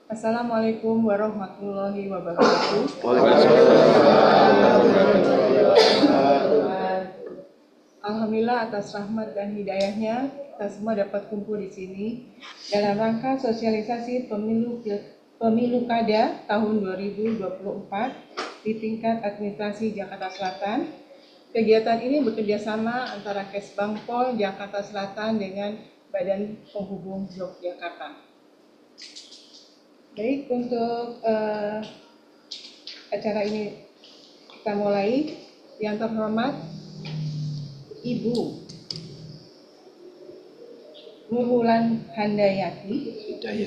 Assalamualaikum warahmatullahi wabarakatuh. Alhamdulillah atas rahmat dan hidayahnya kita semua dapat kumpul di sini dalam rangka sosialisasi pemilu kada tahun 2024 di tingkat administrasi Jakarta Selatan. Kegiatan ini bekerjasama antara Kesbangpol Jakarta Selatan dengan Badan Penghubung Yogyakarta. Baik, untuk acara ini kita mulai. Yang terhormat Ibu Nurwulan Handayati.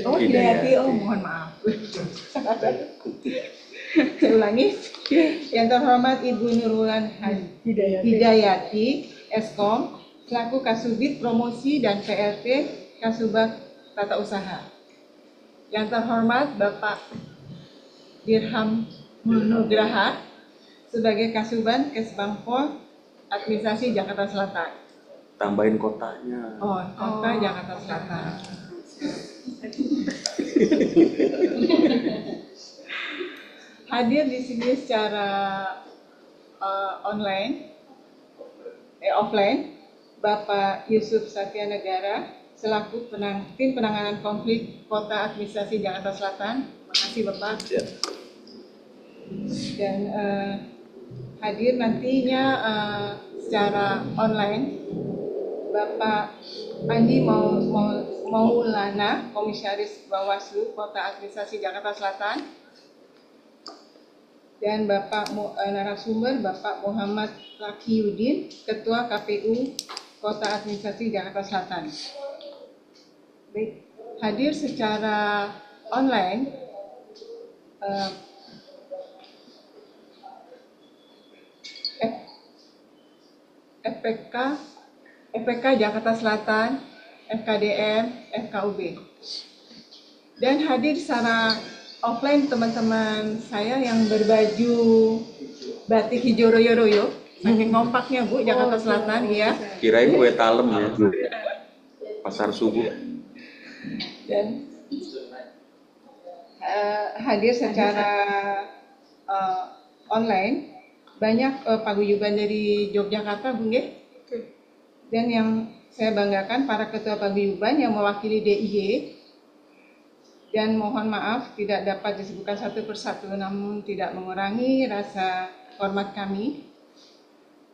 Mohon maaf. Saya ulangi. Yang terhormat Ibu Nurwulan Hidayati, Eskom, selaku Kasubit Promosi dan PLT Kasubag Tata Usaha. Yang terhormat Bapak Dirham Nugraha sebagai Kasuban Kesbangpol Administrasi Jakarta Selatan. Tambahin kotanya. Kota Jakarta Selatan. Hadir di sini secara offline, Bapak Yusuf Satya Negara selaku tim penanganan konflik Kota Administrasi Jakarta Selatan. Terima kasih Bapak. Dan hadir nantinya secara online Bapak Andi Maulana, Komisaris Bawaslu Kota Administrasi Jakarta Selatan, dan Bapak narasumber Bapak Muhammad Lakiyudin, Ketua KPU Kota Administrasi Jakarta Selatan. Baik, hadir secara online FPK Jakarta Selatan, FKDM, FKUB. Dan hadir secara offline teman-teman saya yang berbaju batik hijau royo-royo. Saking kompaknya Bu, Jakarta Selatan, iya. Kirain kue talem ya, pasar subuh. Dan hadir secara online banyak paguyuban dari Yogyakarta, Bu nggih. Dan yang saya banggakan para ketua paguyuban yang mewakili DIY, dan mohon maaf tidak dapat disebutkan satu persatu, namun tidak mengurangi rasa hormat kami.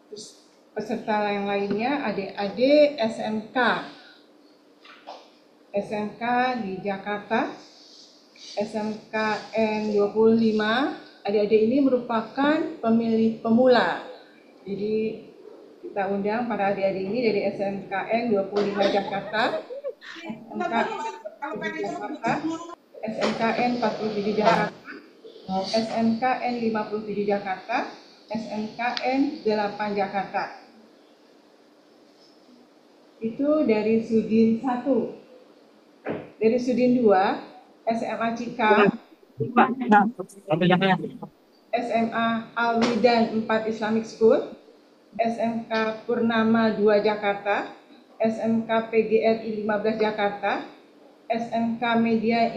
Terus peserta yang lainnya adik-adik SMK di Jakarta, SMKN 25. Adik-adik ini merupakan pemilih pemula. Jadi kita undang para adik-adik ini dari SMKN 25 Jakarta, SMKN 47 Jakarta, SMKN 57 Jakarta, SMKN 8 Jakarta. Itu dari Sudin 1. Dari Sudin 2, SMA Cika, SMA Alwidan 4 Islamic School, SMK Purnama 2 Jakarta, SMK PGRI 15 Jakarta, SMK Media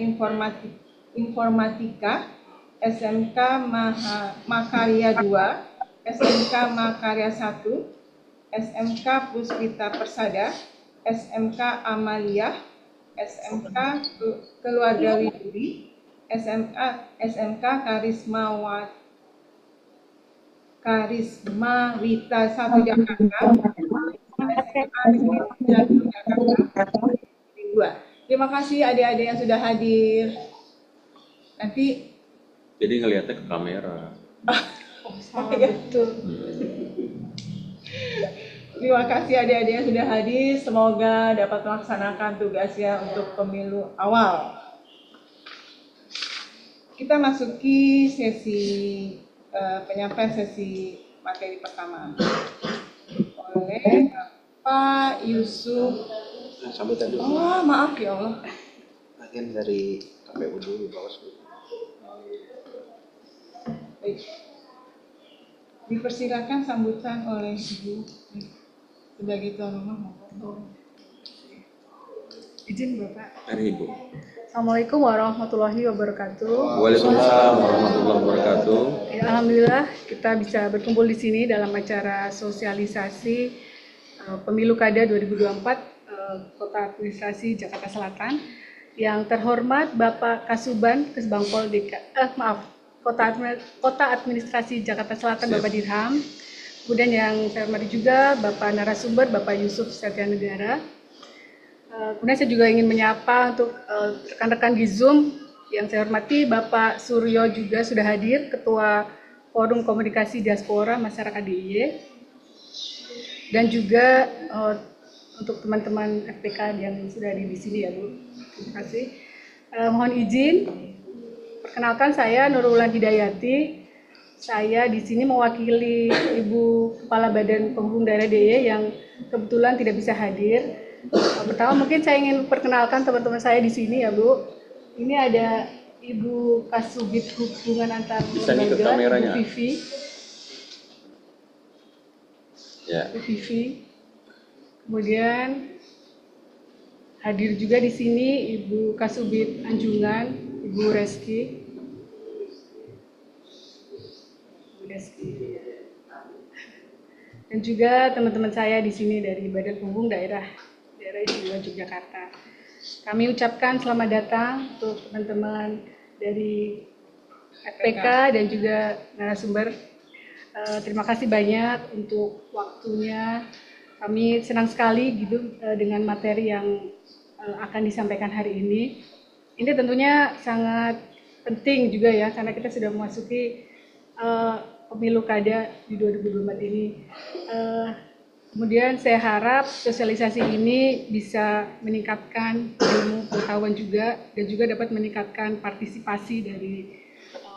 Informatika, SMK Makarya 2, SMK Makarya 1, SMK Puspita Persada, SMK Amalia, SMK Keluarga Widuri, SMK Karisma Wita 1 Jakarta, SMA Jakarta 2. Terima kasih adik-adik yang sudah hadir. Nanti jadi ngelihatnya ke kamera. Betul. Terima kasih adik-adik yang sudah hadir. Semoga dapat melaksanakan tugasnya untuk pemilu awal. Kita masuki sesi penyampaian sesi materi pertama oleh Pak Yusuf. Sambutan dulu. Maaf ya Allah. Bagian dari KPU dulu, Bawaslu. Baik. Dipersilakan sambutan oleh Ibu sebagai tuan rumah. Izin Bapak. Mari Ibu. Assalamualaikum warahmatullahi wabarakatuh. Waalaikumsalam warahmatullahi wabarakatuh. Ya, alhamdulillah kita bisa berkumpul di sini dalam acara sosialisasi Pemilu Kada 2024 Kota Administrasi Jakarta Selatan. Yang terhormat Bapak Kasuban Kesbangpol Kota Administrasi Jakarta Selatan Bapak Dirham. Kemudian yang saya hormati juga Bapak narasumber Bapak Yusuf Setianegara. Kemudian saya juga ingin menyapa untuk rekan-rekan di Zoom yang saya hormati Bapak Suryo juga sudah hadir, Ketua Forum Komunikasi Diaspora Masyarakat DIY, dan juga untuk teman-teman FPK yang sudah hadir di sini ya Bu. Terima kasih. Mohon izin, perkenalkan saya Nurul Hidayati. Saya di sini mewakili Ibu Kepala Badan Penghubung Daerah DIY yang kebetulan tidak bisa hadir. Pertama mungkin saya ingin perkenalkan teman-teman saya di sini ya Bu. Ini ada Ibu Kasubit Hubungan Antar Lembaga, Ibu Vivi. Ya. Ibu Vivi. Kemudian hadir juga di sini Ibu Kasubit Anjungan, Ibu Reski. Ibu Reski. Dan juga teman-teman saya di sini dari Badan Penghubung Daerah Istimewa Yogyakarta. Kami ucapkan selamat datang untuk teman-teman dari FPK dan juga narasumber. Terima kasih banyak untuk waktunya. Kami senang sekali gitu dengan materi yang akan disampaikan hari ini. Ini tentunya sangat penting juga ya, karena kita sudah memasuki pemilu kada di 2024 ini. Kemudian saya harap sosialisasi ini bisa meningkatkan ilmu pengetahuan juga dan juga dapat meningkatkan partisipasi dari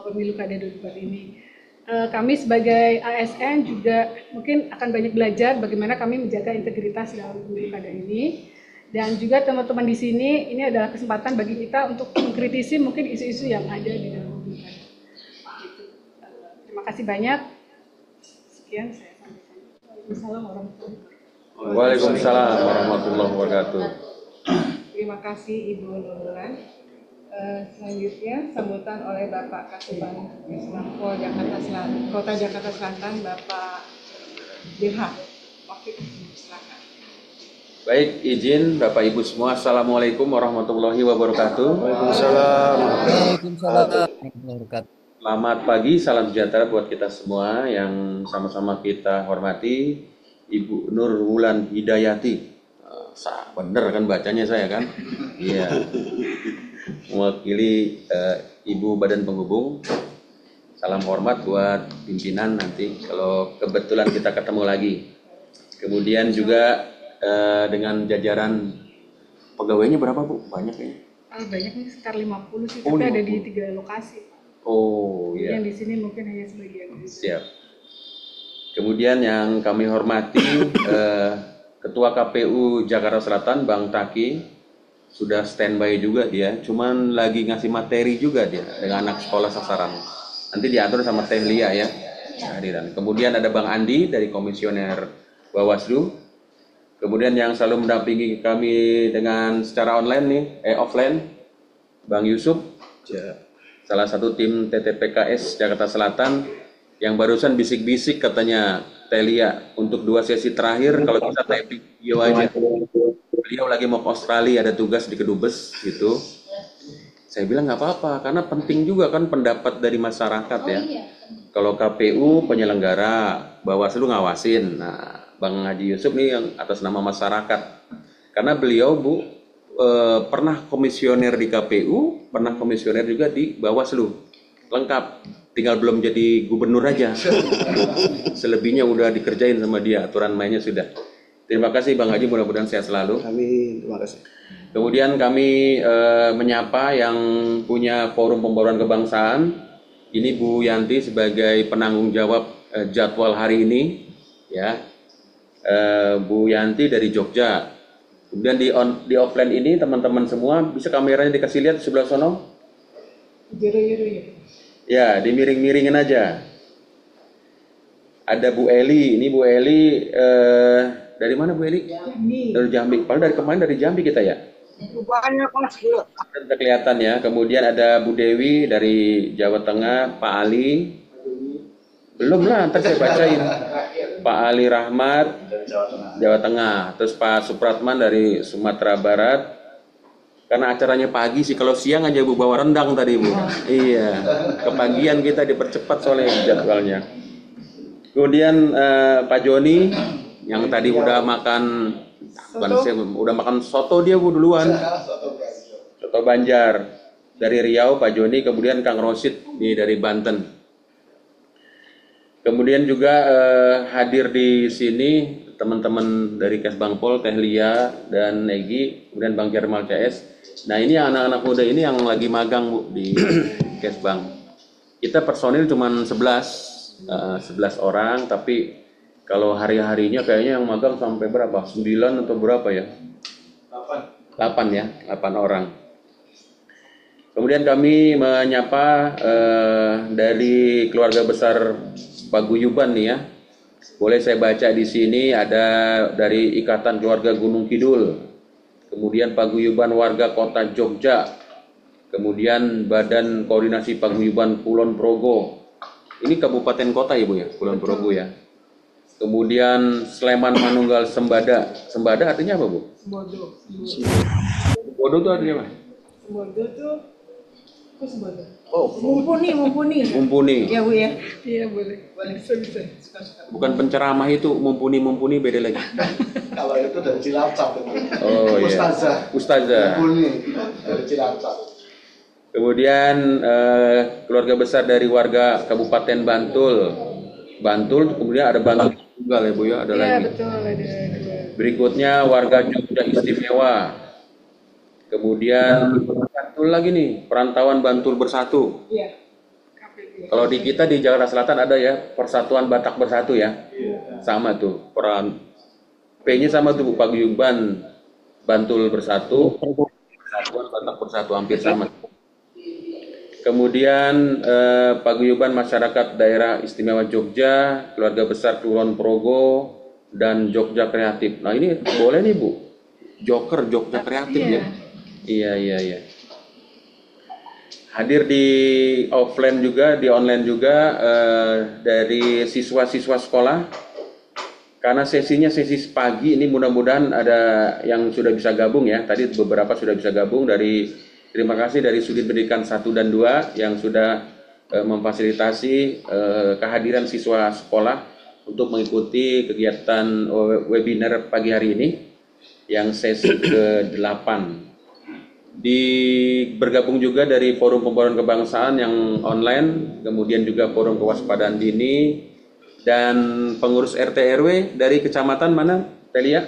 pemilu kada 2024 ini. Kami sebagai ASN juga mungkin akan banyak belajar bagaimana kami menjaga integritas dalam pemilu kada ini. Dan juga teman-teman di sini, ini adalah kesempatan bagi kita untuk mengkritisi mungkin isu-isu yang ada di dalam pemilu kada. Gitu. Terima kasih banyak. Sekian saya. Waalaikumsalam warahmatullahi wabarakatuh. Terima kasih Ibu Nurulan. Selanjutnya sambutan oleh Bapak Kasuban Kesbangpol Kota Jakarta Selatan Bapak Dirham. Silakan. Baik, izin Bapak Ibu semua. Assalamualaikum warahmatullahi wabarakatuh. Waalaikumsalam. Waalaikumsalam warahmatullahi wabarakatuh. Selamat pagi, salam sejahtera buat kita semua yang sama-sama kita hormati. Ibu Nur Wulan Hidayati, bener kan bacanya saya kan? Iya. Mewakili Ibu Badan Penghubung. Salam hormat buat pimpinan nanti kalau kebetulan kita ketemu lagi. Kemudian juga dengan jajaran pegawainya berapa Bu? Banyak ya? Banyak nih, sekitar 50 sih, tapi ada di 3 lokasi. Oh iya. Yang di sini mungkin hanya sebagian. Siap. Kemudian yang kami hormati Ketua KPU Jakarta Selatan Bang Taki sudah standby juga dia, cuman lagi ngasih materi juga dia dengan anak sekolah sasaran. Nanti diatur sama Teh Lia ya kehadiran. Kemudian ada Bang Andi dari Komisioner Bawaslu. Kemudian yang selalu mendampingi kami dengan secara online nih, offline, Bang Yusuf. Ya. Salah satu tim TTPKS Jakarta Selatan yang barusan bisik-bisik katanya Telia untuk 2 sesi terakhir kalau bisa typing video aja. Beliau lagi mau ke Australia, ada tugas di Kedubes gitu. Saya bilang nggak apa-apa karena penting juga kan pendapat dari masyarakat ya. Kalau KPU penyelenggara, Bawaslu ngawasin. Nah, Bang Haji Yusuf nih yang atas nama masyarakat. Karena beliau Bu pernah komisioner di KPU, pernah komisioner juga di Bawaslu, lengkap, tinggal belum jadi gubernur aja. Selebihnya udah dikerjain sama dia, aturan mainnya sudah. Terima kasih Bang Haji, mudah-mudahan sehat selalu. Amin, terima kasih. Kemudian kami menyapa yang punya forum pembauran kebangsaan. Ini Bu Yanti sebagai penanggung jawab jadwal hari ini, ya. Bu Yanti dari Jogja. Kemudian di offline ini teman-teman semua bisa kameranya dikasih lihat di sebelah sono. Ya, dimiring-miringin aja. Ada Bu Eli, ini Bu Eli dari mana Bu Eli? Jambi. Dari Jambi. Padahal dari kemarin dari Jambi kita ya. Sudah kelihatan ya. Kemudian ada Bu Dewi dari Jawa Tengah, Pak Ali. Belum lah, ntar saya bacain. Pak Ali Rahmat, Jawa Tengah. Terus Pak Supratman dari Sumatera Barat. Karena acaranya pagi sih, kalau siang aja Bu bawa rendang tadi Bu. Iya, kepagian kita dipercepat soalnya jadwalnya. Kemudian Pak Joni yang tadi udah makan, udah makan soto dia Bu duluan. Soto Banjar dari Riau Pak Joni, kemudian Kang Rosid nih dari Banten. Kemudian juga hadir di sini teman-teman dari Kesbangpol, Teh Lia dan Egi, kemudian Bang Jermal CS. Nah ini anak-anak muda ini yang lagi magang Bu di Kesbang. Kita personil cuma 11 orang, tapi kalau hari-harinya kayaknya yang magang sampai berapa? 9 atau berapa ya? 8 ya, 8 orang. Kemudian kami menyapa dari keluarga besar Paguyuban nih ya. Boleh saya baca di sini ada dari Ikatan Keluarga Gunung Kidul. Kemudian Paguyuban Warga Kota Jogja. Kemudian Badan Koordinasi Paguyuban Kulon Progo. Ini kabupaten kota ya Bu ya, Kulon Progo ya. Kemudian Sleman Manunggal Sembada. Sembada artinya apa Bu? Sembodo. Bodoh itu artinya apa? Sembodo tuh, kok sembodo? Oh, Mumpuni. Ya Bu ya. Iya boleh. Boleh, bisa. Suka-suka. Bukan penceramah itu, mumpuni beda lagi. kalau itu dari Cilacap itu. Oh iya. Ustazah. Mumpuni dari Cilacap. Kemudian keluarga besar dari warga Kabupaten Bantul, kemudian ada Bantul Tunggal ya Bu ya, ada Iya lagi. betul, ada dua. Berikutnya warga Jogja Istimewa. Kemudian Bantul lagi nih, Perantauan Bantul Bersatu. Iya. Kalau di kita di Jakarta Selatan ada ya, Persatuan Batak Bersatu ya. Sama tuh, P-nya sama tuh Bu, Paguyuban Bantul Bersatu, Persatuan Batak Bersatu hampir sama. Kemudian Paguyuban Masyarakat Daerah Istimewa Jogja, Keluarga Besar Kulon Progo, dan Jogja Kreatif. Nah ini boleh nih Bu, Joker Jogja Kreatif ya. Iya. Hadir di offline juga, di online juga dari siswa-siswa sekolah. Karena sesinya sesi pagi ini mudah-mudahan ada yang sudah bisa gabung ya. Tadi beberapa sudah bisa gabung dari. Terima kasih dari Sudin Pendidikan 1 dan 2 yang sudah memfasilitasi kehadiran siswa sekolah untuk mengikuti kegiatan webinar pagi hari ini yang sesi ke-8. Bergabung juga dari Forum Pemboroan Kebangsaan yang online, kemudian juga Forum Kewaspadaan Dini, dan pengurus RT RW dari kecamatan mana, Telia?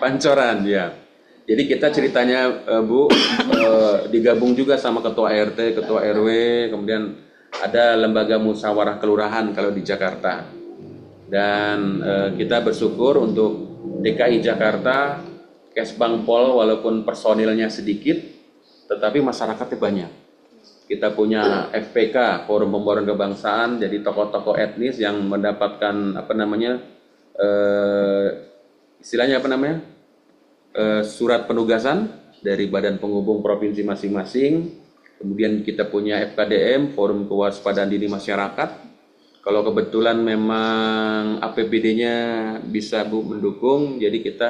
Pancoran ya. Jadi kita ceritanya Bu digabung juga sama ketua RT, ketua RW, kemudian ada lembaga musyawarah kelurahan kalau di Jakarta. Dan kita bersyukur untuk DKI Jakarta, Kesbangpol walaupun personilnya sedikit, tetapi masyarakatnya banyak. Kita punya FPK, Forum Pemboroan Kebangsaan, jadi tokoh-tokoh etnis yang mendapatkan istilahnya surat penugasan dari Badan Penghubung Provinsi masing-masing. Kemudian kita punya FKDM, Forum Kewaspadaan Dini Masyarakat. Kalau kebetulan memang APBD-nya bisa Bu mendukung, jadi kita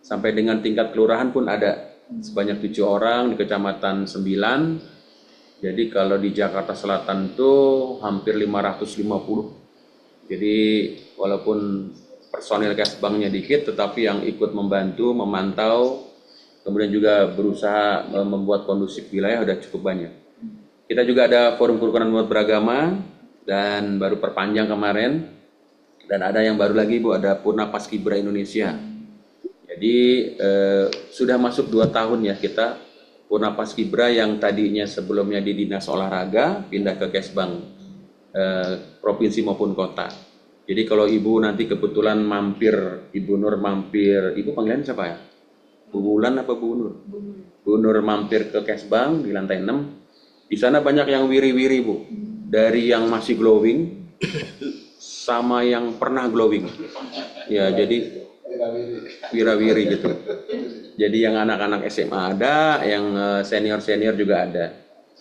sampai dengan tingkat kelurahan pun ada sebanyak 7 orang, di kecamatan 9. Jadi kalau di Jakarta Selatan tuh hampir 550. Jadi walaupun personil Kesbangnya dikit, tetapi yang ikut membantu, memantau, kemudian juga berusaha membuat kondusif wilayah sudah cukup banyak. Kita juga ada forum kerukunan umat beragama, dan baru perpanjang kemarin, dan ada yang baru lagi Bu, ada Purna Paskibra Indonesia. Jadi sudah masuk 2 tahun ya kita Purna Paskibra yang tadinya sebelumnya di Dinas Olahraga, pindah ke Kesbang provinsi maupun kota. Jadi kalau Ibu nanti kebetulan mampir, Ibu Nur mampir, Ibu panggilan siapa ya? Bu Wulan apa Bu Nur? Bu Nur mampir ke Kesbang di lantai 6. Di sana banyak yang wiri-wiri Bu. Dari yang masih glowing sama yang pernah glowing. Ya, jadi wirawiri gitu. Jadi yang anak-anak SMA ada, yang senior-senior juga ada.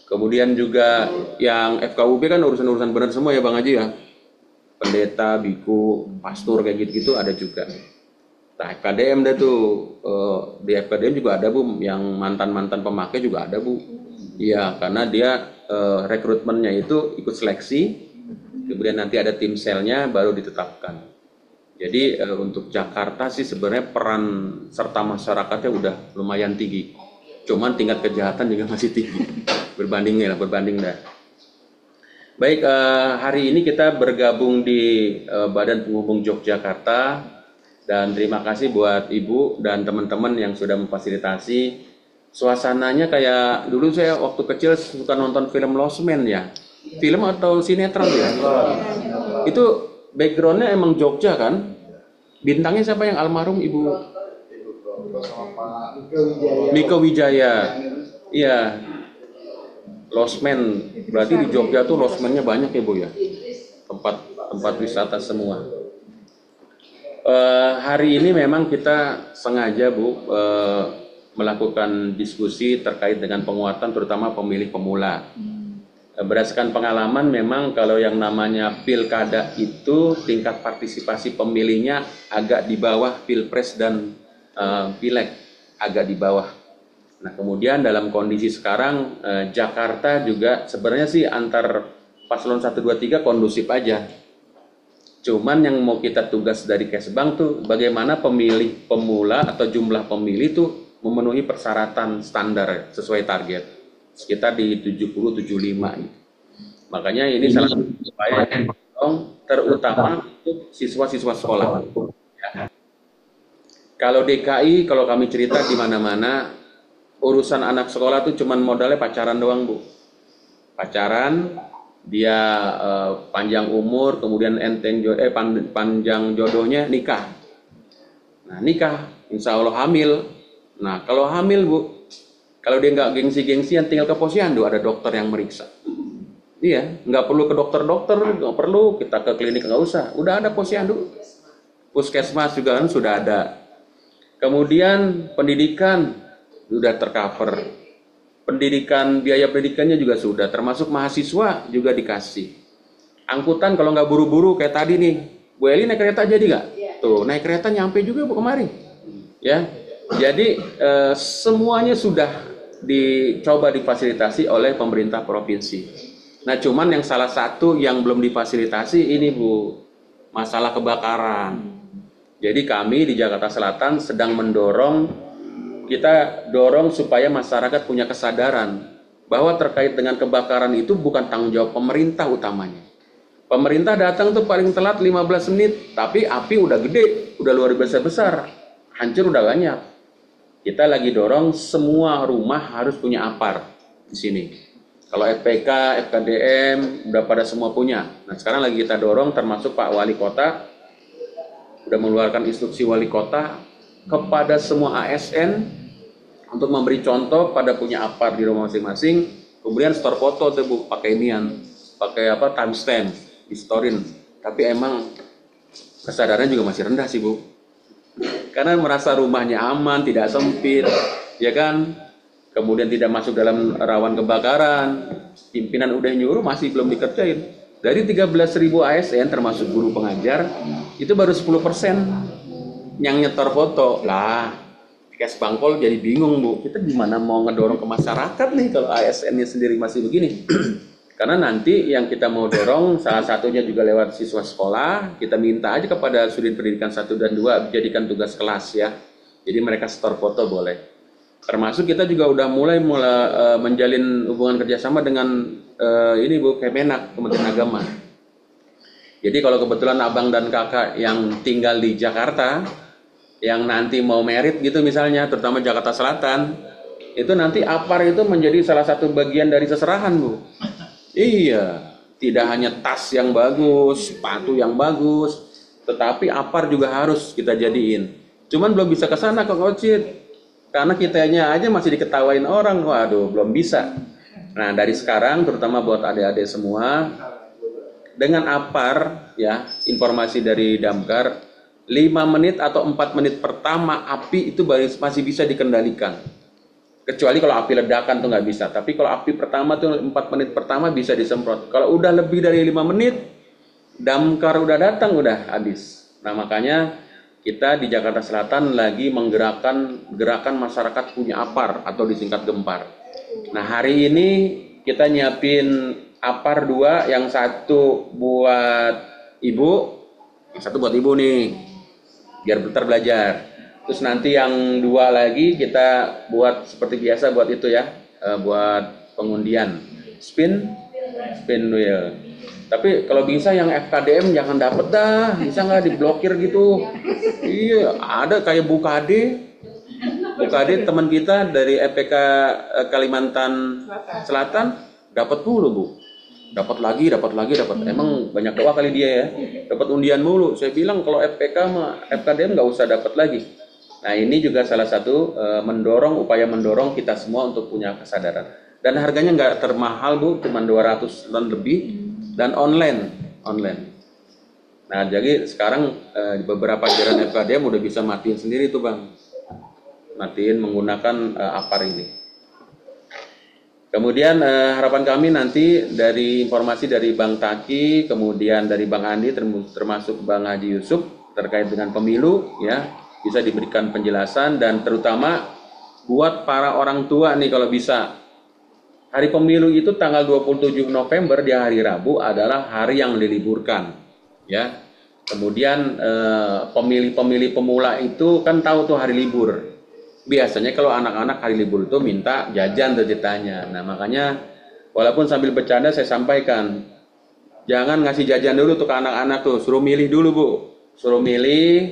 Kemudian juga yang FKUB kan urusan-urusan benar semua ya Bang Haji ya. Pendeta, biku, pastor kayak gitu-gitu ada juga. Nah FKDM dah tuh, di FKDM juga ada Bu, yang mantan-mantan pemakai juga ada Bu. Iya, karena dia rekrutmennya itu ikut seleksi, kemudian nanti ada tim selnya baru ditetapkan. Jadi untuk Jakarta sih sebenarnya peran serta masyarakatnya udah lumayan tinggi. Cuman tingkat kejahatan juga masih tinggi. Berbanding dah. Baik, hari ini kita bergabung di Badan Penghubung Yogyakarta dan terima kasih buat Ibu dan teman-teman yang sudah memfasilitasi. Suasananya kayak dulu saya waktu kecil suka nonton film Lost Man ya. Film atau sinetron ya? Itu backgroundnya emang Jogja kan? Bintangnya siapa yang almarhum Ibu? Miko Wijaya. Iya. Lost Man, berarti di Jogja tuh Lost Man-nya banyak ya Bu ya? Tempat wisata semua. Hari ini memang kita sengaja Bu melakukan diskusi terkait dengan penguatan terutama pemilih pemula. Berdasarkan pengalaman memang kalau yang namanya pilkada itu tingkat partisipasi pemilihnya agak di bawah pilpres dan pileg, agak di bawah. Nah kemudian dalam kondisi sekarang Jakarta juga sebenarnya sih antar paslon 1, 2, 3 kondusif aja. Cuman yang mau kita tugas dari Kesbang tuh bagaimana pemilih pemula atau jumlah pemilih tuh memenuhi persyaratan standar sesuai target. Sekitar di 70-75 gitu. Makanya ini salah satu upaya terutama untuk siswa-siswa sekolah. Ya. Kalau DKI, kalau kami cerita di mana-mana urusan anak sekolah tuh cuman modalnya pacaran doang Bu. Pacaran, dia panjang umur, kemudian panjang jodohnya nikah. Nah nikah, insya Allah hamil. Nah kalau hamil Bu, kalau dia nggak gengsi-gengsian tinggal ke posyandu ada dokter yang meriksa. Iya, nggak perlu ke dokter-dokter, nggak perlu kita ke klinik nggak usah. Udah ada posyandu, puskesmas juga kan sudah ada. Kemudian pendidikan sudah tercover, biaya pendidikannya juga sudah, termasuk mahasiswa juga dikasih. Angkutan kalau nggak buru-buru kayak tadi nih, Bu Eli naik kereta jadi nggak? Tuh naik kereta nyampe juga Bu kemarin, ya. Jadi semuanya sudah dicoba difasilitasi oleh pemerintah provinsi. Nah cuman yang salah satu yang belum difasilitasi ini Bu, masalah kebakaran. Jadi kami di Jakarta Selatan sedang kita dorong supaya masyarakat punya kesadaran bahwa terkait dengan kebakaran itu bukan tanggung jawab pemerintah utamanya. Pemerintah datang tuh paling telat 15 menit, tapi api udah gede, udah luar biasa besar, hancur udah banyak. Kita lagi dorong semua rumah harus punya APAR di sini. Kalau FPK, FKDM udah pada semua punya. Nah sekarang lagi kita dorong termasuk Pak Wali Kota udah mengeluarkan instruksi Wali Kota kepada semua ASN untuk memberi contoh pada punya APAR di rumah masing-masing, kemudian store foto tuh Bu, pakai timestamp, di storein. Tapi emang kesadaran juga masih rendah sih Bu, karena merasa rumahnya aman, tidak sempit, ya kan, kemudian tidak masuk dalam rawan kebakaran. Pimpinan udah nyuruh masih belum dikerjain. Dari 13.000 ASN termasuk guru pengajar itu baru 10% yang nyetor foto lah. Kesbangpol jadi bingung Bu, kita gimana mau ngedorong ke masyarakat nih kalau ASN-nya sendiri masih begini. Karena nanti yang kita mau dorong salah satunya juga lewat siswa sekolah, kita minta aja kepada Sudin Pendidikan 1 dan 2 jadikan tugas kelas ya. Jadi mereka store foto boleh. Termasuk kita juga udah mulai menjalin hubungan kerjasama dengan ini Bu, Kemenak, Kementerian Agama. Jadi kalau kebetulan abang dan kakak yang tinggal di Jakarta, yang nanti mau merit gitu misalnya, terutama Jakarta Selatan, itu nanti APAR itu menjadi salah satu bagian dari seserahan Bu. Iya, tidak hanya tas yang bagus, sepatu yang bagus, tetapi APAR juga harus kita jadiin. Cuman belum bisa ke sana Kak Ocit, karena kitanya aja masih diketawain orang, waduh belum bisa. Nah dari sekarang terutama buat adik-adik semua, dengan APAR ya, informasi dari Damkar, 5 menit atau 4 menit pertama api itu masih bisa dikendalikan. Kecuali kalau api ledakan tuh nggak bisa. Tapi kalau api pertama tuh 4 menit pertama bisa disemprot. Kalau udah lebih dari 5 menit, damkar udah datang, udah habis. Nah makanya kita di Jakarta Selatan lagi menggerakkan gerakan masyarakat punya APAR atau disingkat Gempar. Nah hari ini kita nyiapin APAR 2, yang satu buat ibu, yang satu buat ibu nih, biar bentar belajar. Terus nanti yang 2 lagi kita buat seperti biasa buat itu ya, buat pengundian, spin wheel. Tapi kalau bisa yang FKDM jangan dapet dah, bisa nggak diblokir gitu. Iya, ada kayak Bu Kade teman kita dari EPK Kalimantan Selatan dapat mulu Bu, dapat lagi. Emang banyak doa kali dia ya, dapat undian mulu. Saya bilang kalau FPK mah FKDM nggak usah dapat lagi. Nah ini juga salah satu upaya mendorong kita semua untuk punya kesadaran. Dan harganya nggak termahal Bu, cuma 200 lebih. Dan online. Nah, jadi sekarang beberapa jalan FKDM udah bisa matiin sendiri tuh Bang. Matiin menggunakan APAR ini. Kemudian harapan kami nanti dari informasi dari Bang Taki, kemudian dari Bang Andi, termasuk Bang Haji Yusuf terkait dengan pemilu, ya bisa diberikan penjelasan dan terutama buat para orang tua nih kalau bisa. Hari pemilu itu tanggal 27 November di hari Rabu adalah hari yang diliburkan, ya. Kemudian pemilih-pemilih pemula itu kan tahu tuh hari libur. Biasanya kalau anak-anak hari libur itu minta jajan tuh ceritanya. Nah makanya walaupun sambil bercanda saya sampaikan, jangan ngasih jajan dulu tuh ke anak-anak tuh, suruh milih dulu Bu, suruh milih,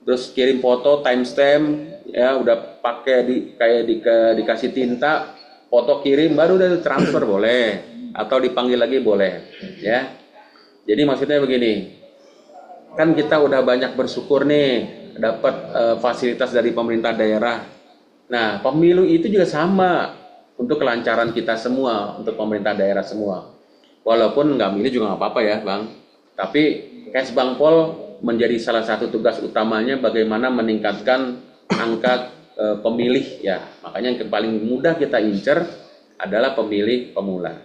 terus kirim foto timestamp, ya udah pakai dikasih tinta. Foto kirim baru udah transfer boleh atau dipanggil lagi boleh ya. Jadi maksudnya begini, kan kita udah banyak bersyukur nih dapat fasilitas dari pemerintah daerah. Nah pemilu itu juga sama untuk kelancaran kita semua, untuk pemerintah daerah semua. Walaupun nggak milih juga nggak apa-apa ya Bang, tapi Kesbangpol menjadi salah satu tugas utamanya bagaimana meningkatkan angka pemilih ya, makanya yang paling mudah kita incer adalah pemilih pemula.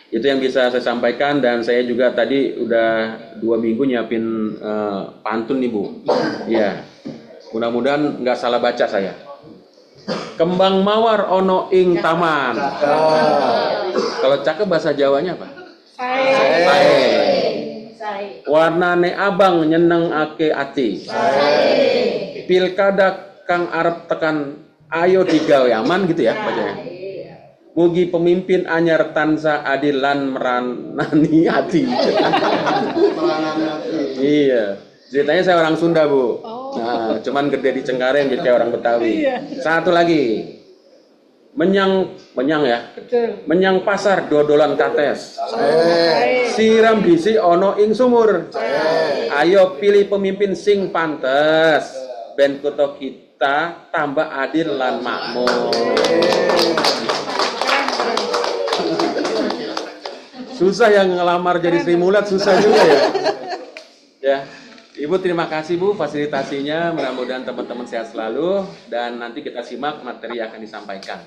Itu yang bisa saya sampaikan dan saya juga tadi udah 2 minggu nyiapin pantun nih Bu. Ya, mudah-mudahan nggak salah baca saya. Kembang mawar ono ing taman. Kalau cakep bahasa Jawanya apa? Sae. Warnane abang nyeneng ake ati. Pilkada Kang Arep tekan ayo digawe aman gitu ya bacanya. Mugi pemimpin anyar tansa adil lan meranani hati. Iya. Ceritanya saya orang Sunda Bu. Nah, cuman gede di Cengkareng jadi kayak orang Betawi. Satu lagi. Menyang ya. Menyang pasar dodolan kates. Siram bisi ono ing sumur. Ayo pilih pemimpin sing pantes. Ben kutha kita tambah adil lan makmur. Susah yang ngelamar jadi Sri Mulat, susah juga ya. Ya, Ibu terima kasih Bu fasilitasinya. Mudah-mudahan teman-teman sehat selalu dan nanti kita simak materi yang akan disampaikan.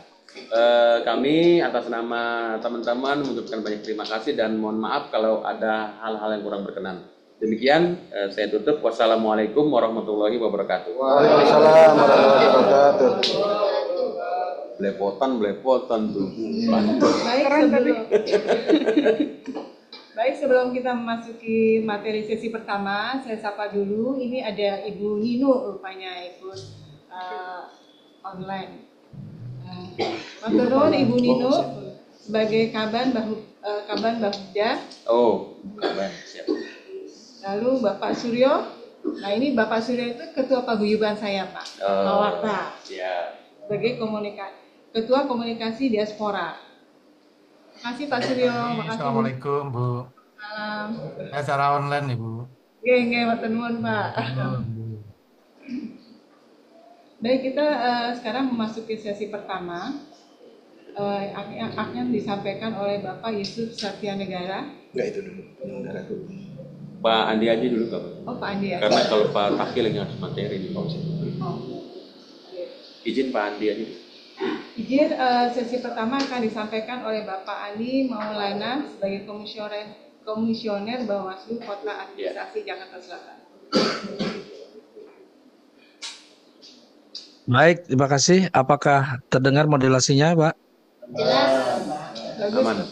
Kami atas nama teman-teman mengucapkan banyak terima kasih dan mohon maaf kalau ada hal-hal yang kurang berkenan. Demikian saya tutup. Wassalamualaikum warahmatullahi wabarakatuh. Waalaikumsalam warahmatullahi wabarakatuh. Belepotan tuh. Baik, sebelum kita memasuki materi sesi pertama, saya sapa dulu. Ini ada Ibu Nino rupanya ikut online. Matur nuwun Ibu Nino sebagai Kaban Bahmudah. Oh, Kaban, siap. Lalu Bapak Suryo. Nah, ini Bapak Suryo itu ketua paguyuban saya, Pak. Kawarta. Siap. Sebagai ketua komunikasi diaspora. Terima kasih Pak Suryo. Makasih. Assalamualaikum Bu. Salam. Acara online nih Bu. Nggih, matur nuwun, Pak. Baik, kita sekarang memasuki sesi pertama. Akan disampaikan oleh Bapak Yusuf Satyanegara. Enggak itu dulu, penyelenggara dulu. Pak Andi aja dulu Kak. Oh, Pak Andi ya. Karena kalau Pak Takil yang harus materi di komisi. Oh. Izin Pak Andi aja. Izin sesi pertama akan disampaikan oleh Bapak Andi Maulana sebagai komisioner Bawaslu Kota Administrasi Jakarta Selatan. Baik, terima kasih. Apakah terdengar modulasinya, Pak? Bagus. Aman.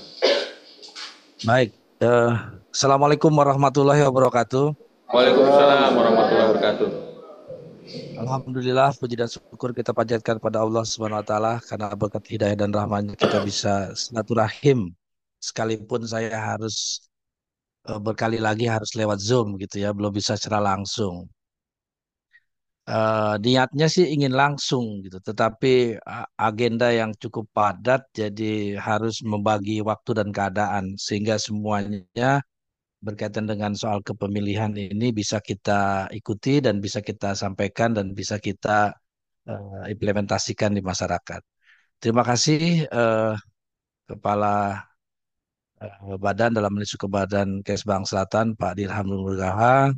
Baik. Assalamualaikum warahmatullahi wabarakatuh. Waalaikumsalam warahmatullahi wabarakatuh. Alhamdulillah, puji dan syukur kita panjatkan pada Allah Subhanahu wa taala karena berkat hidayah dan rahmat-Nya kita bisa silaturahim. Sekalipun saya harus berkali lagi harus lewat Zoom gitu ya, belum bisa secara langsung. Niatnya sih ingin langsung gitu, tetapi agenda yang cukup padat, jadi harus membagi waktu dan keadaan sehingga semuanya berkaitan dengan soal kepemilihan ini bisa kita ikuti dan bisa kita sampaikan dan bisa kita implementasikan di masyarakat. Terima kasih Kepala Badan dalam isu Badan Kesbang Selatan Pak Dirham Nugraha,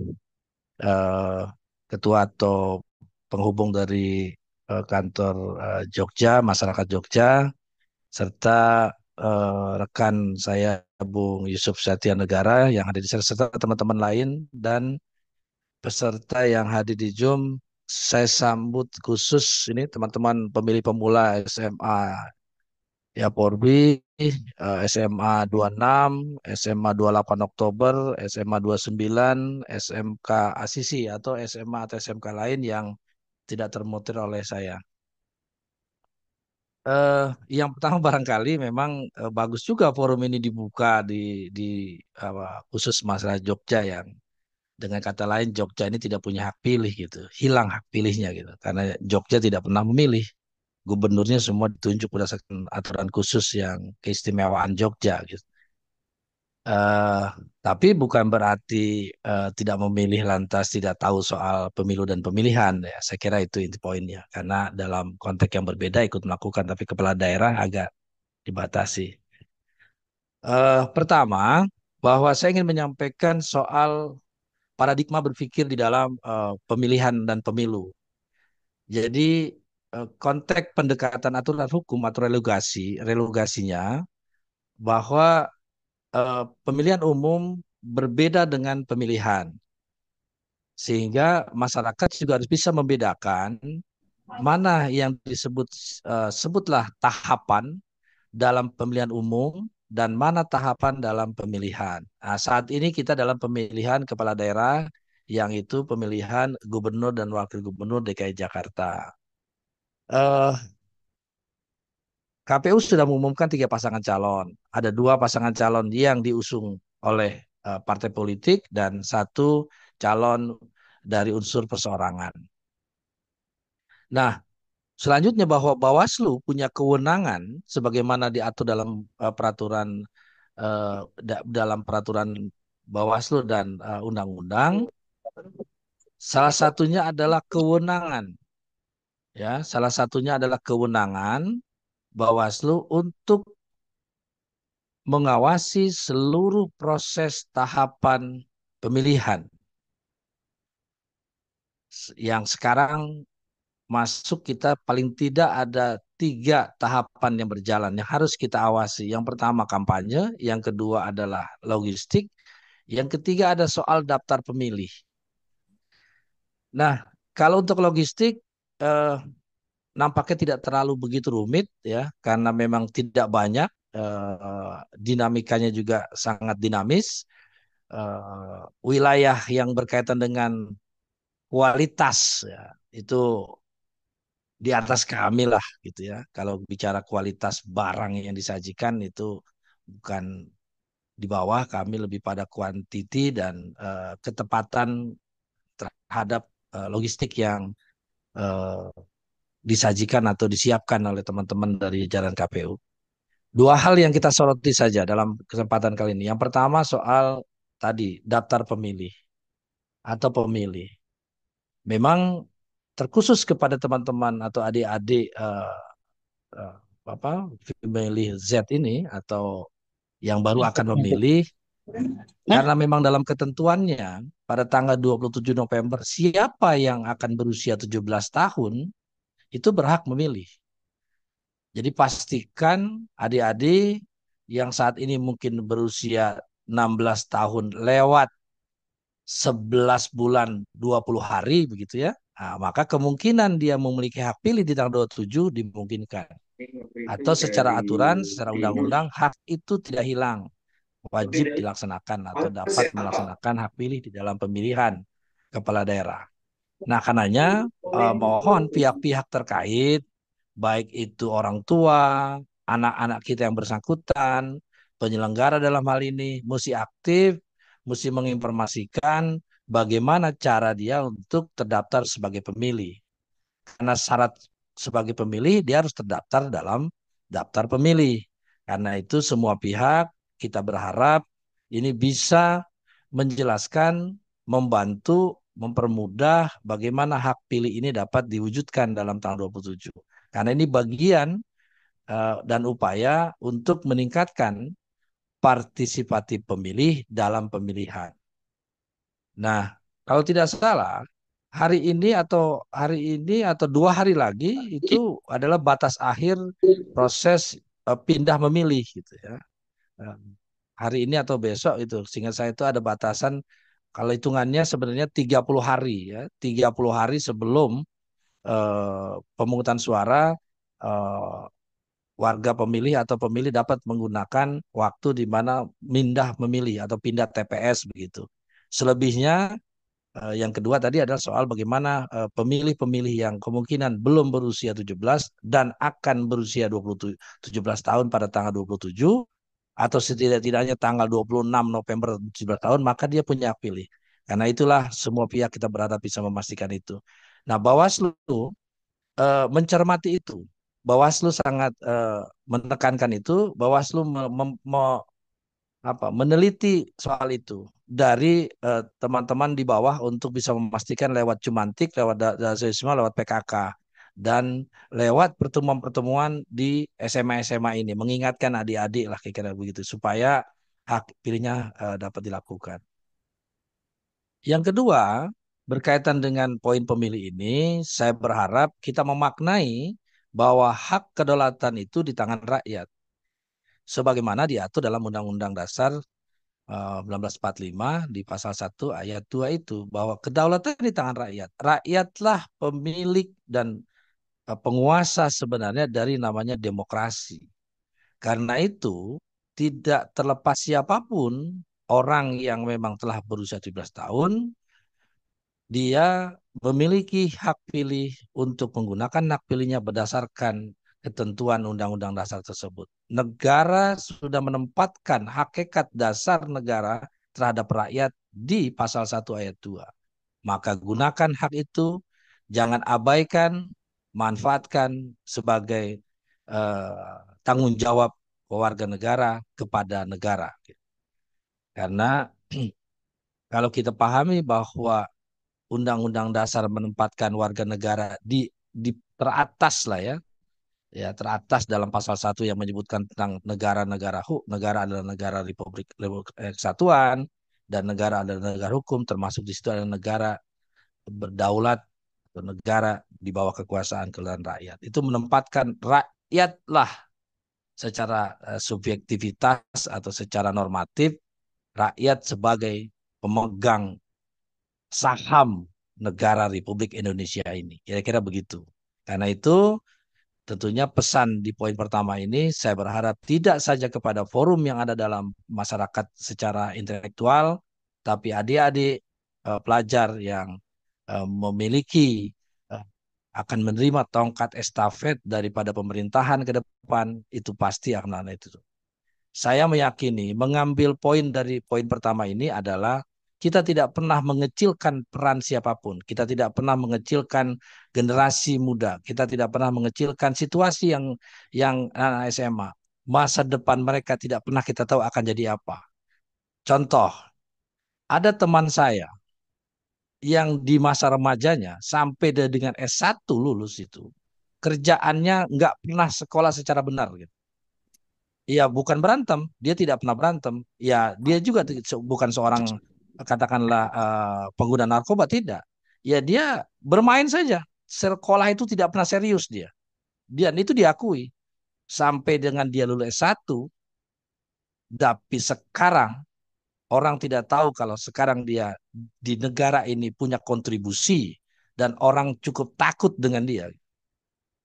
eh, Ketua atau penghubung dari kantor Jogja, masyarakat Jogja, serta rekan saya Bung Yusuf Satya Negara yang hadir di sana, serta teman-teman lain dan peserta yang hadir di Zoom. Saya sambut khusus ini teman-teman pemilih pemula SMA ya Porbi, SMA 26, SMA 28 Oktober, SMA 29, SMK Asisi atau SMA atau SMK lain yang tidak termutir oleh saya. Eh, yang pertama barangkali memang bagus juga forum ini dibuka di khusus masalah Jogja yang dengan kata lain Jogja ini tidak punya hak pilih gitu, hilang hak pilihnya gitu, karena Jogja tidak pernah memilih. Gubernurnya semua ditunjuk berdasarkan aturan khusus yang keistimewaan Jogja gitu. Eh, tapi bukan berarti tidak memilih lantas tidak tahu soal pemilu dan pemilihan ya. Saya kira itu inti poinnya. Karena dalam konteks yang berbeda ikut melakukan, tapi kepala daerah agak dibatasi. Pertama, bahwa saya ingin menyampaikan soal paradigma berpikir di dalam pemilihan dan pemilu. Jadi konteks pendekatan aturan hukum atau relogasinya bahwa pemilihan umum berbeda dengan pemilihan. Sehingga masyarakat juga harus bisa membedakan mana yang disebut sebutlah tahapan dalam pemilihan umum dan mana tahapan dalam pemilihan. Nah, saat ini kita dalam pemilihan kepala daerah yang itu pemilihan gubernur dan wakil gubernur DKI Jakarta. Eh, KPU sudah mengumumkan 3 pasangan calon. Ada 2 pasangan calon yang diusung oleh partai politik dan 1 calon dari unsur perseorangan. Nah, selanjutnya bahwa Bawaslu punya kewenangan sebagaimana diatur dalam peraturan dalam peraturan Bawaslu dan undang-undang. Salah satunya adalah kewenangan, ya. Salah satunya adalah kewenangan Bawaslu untuk mengawasi seluruh proses tahapan pemilihan yang sekarang masuk kita paling tidak ada 3 tahapan yang berjalan yang harus kita awasi. Yang pertama kampanye, yang kedua adalah logistik, yang ketiga ada soal daftar pemilih. Nah, kalau untuk logistik nampaknya tidak terlalu begitu rumit ya, karena memang tidak banyak, dinamikanya juga sangat dinamis. Wilayah yang berkaitan dengan kualitas ya, itu di atas kami lah gitu ya. Kalau bicara kualitas barang yang disajikan itu bukan di bawah kami, lebih pada kuantiti dan ketepatan terhadap logistik yang uh, disajikan atau disiapkan oleh teman-teman dari jalan KPU. 2 hal yang kita soroti saja dalam kesempatan kali ini. Yang pertama soal tadi daftar pemilih atau pemilih. Memang terkhusus kepada teman-teman atau adik-adik pemilih Z ini atau yang baru akan memilih, Karena memang dalam ketentuannya pada tanggal 27 November siapa yang akan berusia 17 tahun itu berhak memilih. Jadi pastikan adik-adik yang saat ini mungkin berusia 16 tahun lewat 11 bulan 20 hari begitu ya. Nah, maka kemungkinan dia memiliki hak pilih di tanggal 27 dimungkinkan. Atau secara aturan, secara undang-undang hak itu tidak hilang. Wajib dilaksanakan atau dapat melaksanakan hak pilih di dalam pemilihan kepala daerah. Nah, karenanya mohon pihak-pihak terkait, baik itu orang tua, anak-anak kita yang bersangkutan, penyelenggara dalam hal ini, mesti aktif, mesti menginformasikan bagaimana cara dia untuk terdaftar sebagai pemilih. Karena syarat sebagai pemilih, dia harus terdaftar dalam daftar pemilih. Karena itu semua pihak kita berharap ini bisa menjelaskan, membantu, mempermudah bagaimana hak pilih ini dapat diwujudkan dalam tanggal 27. Karena ini bagian dan upaya untuk meningkatkan partisipatif pemilih dalam pemilihan. Nah, kalau tidak salah, hari ini atau 2 hari lagi itu adalah batas akhir proses pindah memilih gitu ya. Eh, Hari ini atau besok itu, sehingga saya itu ada batasan kalau hitungannya sebenarnya 30 hari ya, 30 hari sebelum pemungutan suara eh, warga pemilih atau pemilih dapat menggunakan waktu di mana mindah memilih atau pindah TPS begitu. Selebihnya yang kedua tadi adalah soal bagaimana pemilih-pemilih yang kemungkinan belum berusia 17 dan akan berusia 17 tahun pada tanggal 27 atau setidak-tidaknya tanggal 26 November 17 tahun, maka dia punya hak pilih. Karena itulah semua pihak kita berharap bisa memastikan itu. Nah, Bawaslu mencermati itu. Bawaslu sangat menekankan itu. Bawaslu meneliti soal itu dari teman-teman di bawah untuk bisa memastikan lewat Jumantik, lewat Dasisma, lewat PKK dan lewat pertemuan-pertemuan di SMA-SMA ini mengingatkan adik-adik lah kira-kira begitu supaya hak pilihnya dapat dilakukan. Yang kedua, berkaitan dengan poin pemilih ini, saya berharap kita memaknai bahwa hak kedaulatan itu di tangan rakyat sebagaimana diatur dalam Undang-Undang Dasar 1945 di pasal 1 ayat 2 itu bahwa kedaulatan di tangan rakyat. Rakyatlah pemilik dan penguasa sebenarnya dari namanya demokrasi. Karena itu tidak terlepas siapapun orang yang memang telah berusia 17 tahun, dia memiliki hak pilih untuk menggunakan hak pilihnya berdasarkan ketentuan Undang-Undang Dasar tersebut. Negara sudah menempatkan hakikat dasar negara terhadap rakyat di pasal 1 ayat 2. Maka gunakan hak itu, jangan abaikan, manfaatkan sebagai tanggung jawab warga negara kepada negara. Karena kalau kita pahami bahwa Undang-Undang Dasar menempatkan warga negara di teratas lah ya, ya teratas dalam pasal 1 yang menyebutkan tentang negara adalah negara Republik Kesatuan dan negara adalah negara hukum, termasuk di situ adalah negara berdaulat atau negara di bawah kekuasaan kedaulatan rakyat. Itu menempatkan rakyatlah secara subjektivitas atau secara normatif rakyat sebagai pemegang saham negara Republik Indonesia ini. Kira-kira begitu. Karena itu tentunya pesan di poin pertama ini saya berharap tidak saja kepada forum yang ada dalam masyarakat secara intelektual, tapi adik-adik pelajar yang memiliki akan menerima tongkat estafet daripada pemerintahan ke depan, itu pasti akan ada itu. Saya meyakini mengambil poin dari poin pertama ini adalah kita tidak pernah mengecilkan peran siapapun. Kita tidak pernah mengecilkan generasi muda. Kita tidak pernah mengecilkan situasi yang anak SMA. Masa depan mereka tidak pernah kita tahu akan jadi apa. Contoh, ada teman saya yang di masa remajanya sampai dia dengan S1 lulus itu. Kerjaannya nggak pernah sekolah secara benar. Gitu. Iya, bukan berantem, dia tidak pernah berantem. Ya, dia juga bukan seorang katakanlah pengguna narkoba, tidak. Ya, dia bermain saja. Sekolah itu tidak pernah serius dia. Dan itu diakui sampai dengan dia lulus S1, tapi sekarang orang tidak tahu kalau sekarang dia di negara ini punya kontribusi dan orang cukup takut dengan dia.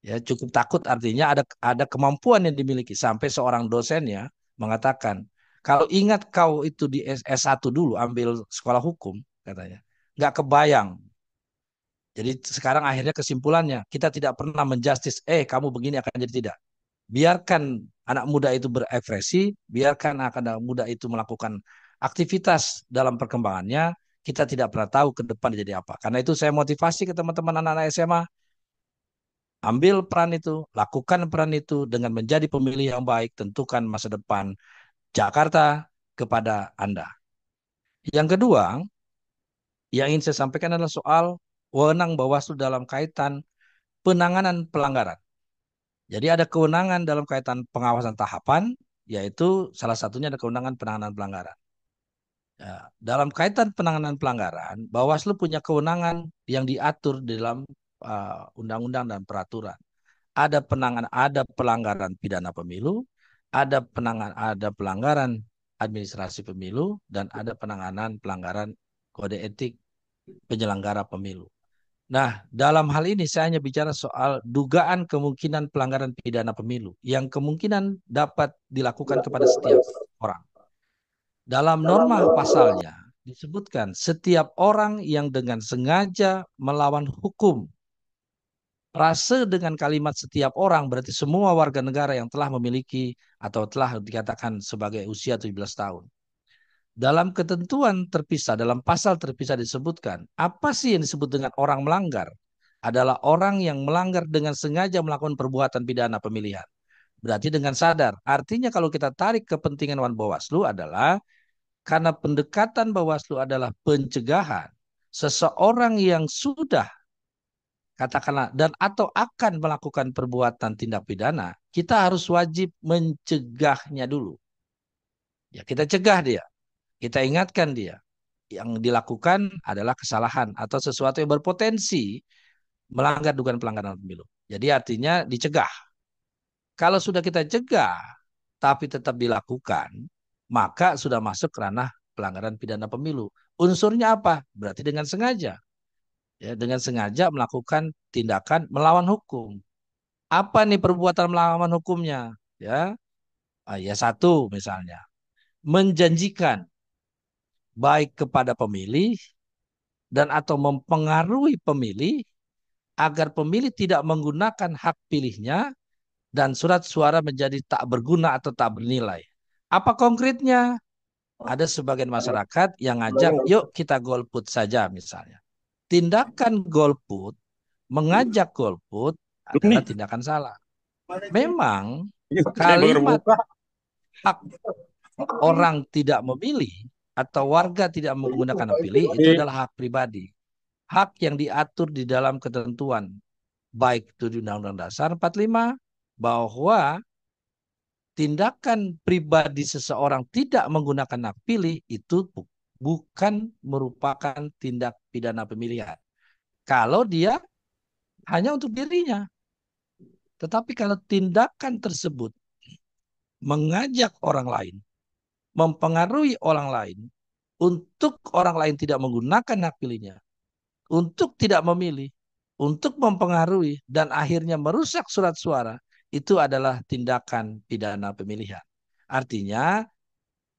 Ya, cukup takut artinya ada kemampuan yang dimiliki sampai seorang dosennya mengatakan, kalau ingat kau itu di S1 dulu ambil sekolah hukum katanya, nggak kebayang. Jadi sekarang akhirnya kesimpulannya kita tidak pernah menjustis, kamu begini akan jadi tidak. Biarkan anak muda itu berekspresi, biarkan anak muda itu melakukan aktivitas dalam perkembangannya. Kita tidak pernah tahu ke depan jadi apa. Karena itu saya motivasi ke teman-teman anak-anak SMA, ambil peran itu, lakukan peran itu dengan menjadi pemilih yang baik, tentukan masa depan Jakarta kepada Anda. Yang kedua, yang ingin saya sampaikan adalah soal wewenang Bawaslu dalam kaitan penanganan pelanggaran. Jadi ada kewenangan dalam kaitan pengawasan tahapan, yaitu salah satunya ada kewenangan penanganan pelanggaran. Ya, dalam kaitan penanganan pelanggaran, Bawaslu punya kewenangan yang diatur di dalam undang-undang dan peraturan. Ada pelanggaran pidana pemilu, ada pelanggaran administrasi pemilu, dan ada penanganan pelanggaran kode etik penyelenggara pemilu. Nah, dalam hal ini saya hanya bicara soal dugaan kemungkinan pelanggaran pidana pemilu yang kemungkinan dapat dilakukan kepada setiap orang. Dalam norma pasalnya disebutkan setiap orang yang dengan sengaja melawan hukum. Rase dengan kalimat setiap orang berarti semua warga negara yang telah memiliki atau telah dikatakan sebagai usia 17 tahun. Dalam ketentuan terpisah, dalam pasal terpisah disebutkan, apa sih yang disebut dengan orang melanggar? Adalah orang yang melanggar dengan sengaja melakukan perbuatan pidana pemilihan. Berarti dengan sadar. Artinya kalau kita tarik kepentingan Wan Bawaslu adalah karena pendekatan Bawaslu adalah pencegahan. Seseorang yang sudah katakanlah dan atau akan melakukan perbuatan tindak pidana, kita harus wajib mencegahnya dulu. Ya, kita cegah dia, kita ingatkan dia. Yang dilakukan adalah kesalahan atau sesuatu yang berpotensi melanggar dugaan pelanggaran pemilu. Jadi artinya dicegah. Kalau sudah kita cegah tapi tetap dilakukan, maka sudah masuk ranah pelanggaran pidana pemilu. Unsurnya apa? Berarti dengan sengaja. Ya, dengan sengaja melakukan tindakan melawan hukum. Apa nih perbuatan melawan hukumnya? Ya, ya satu misalnya, menjanjikan baik kepada pemilih dan atau mempengaruhi pemilih agar pemilih tidak menggunakan hak pilihnya dan surat suara menjadi tak berguna atau tak bernilai. Apa konkretnya? Ada sebagian masyarakat yang ngajak, yuk kita golput saja misalnya. Tindakan golput, mengajak golput adalah tindakan salah. Memang kalimat hak orang tidak memilih atau warga tidak menggunakan hak pilih itu adalah hak pribadi. Hak yang diatur di dalam ketentuan baik itu di Undang-Undang Dasar 45 bahwa tindakan pribadi seseorang tidak menggunakan hak pilih itu bukan merupakan tindak pidana pemilihan. Kalau dia hanya untuk dirinya. Tetapi kalau tindakan tersebut mengajak orang lain, mempengaruhi orang lain, untuk orang lain tidak menggunakan hak pilihnya, untuk tidak memilih, untuk mempengaruhi, dan akhirnya merusak surat suara, itu adalah tindakan pidana pemilihan. Artinya,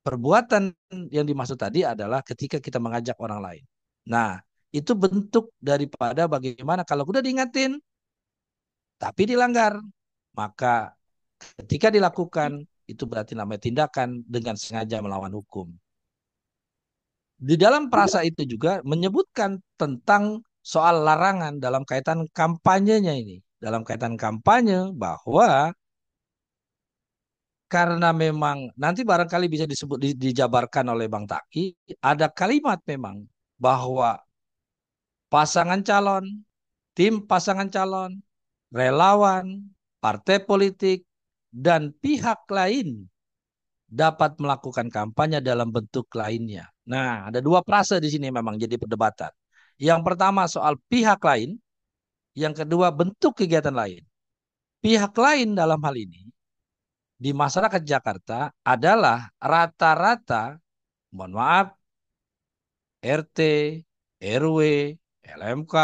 perbuatan yang dimaksud tadi adalah ketika kita mengajak orang lain. Nah, itu bentuk daripada bagaimana kalau udah diingatin, tapi dilanggar, maka ketika dilakukan, itu berarti namanya tindakan dengan sengaja melawan hukum. Di dalam perasa itu juga menyebutkan tentang soal larangan dalam kaitan kampanyenya ini. Dalam kaitan kampanye bahwa karena memang nanti barangkali bisa disebut dijabarkan oleh Bang Taki, ada kalimat memang bahwa pasangan calon, tim pasangan calon, relawan, partai politik, dan pihak lain dapat melakukan kampanye dalam bentuk lainnya. Nah, ada dua frase di sini memang jadi perdebatan. Yang pertama soal pihak lain, yang kedua bentuk kegiatan lain. Pihak lain dalam hal ini di masyarakat Jakarta adalah rata-rata, mohon maaf, RT, RW, LMK,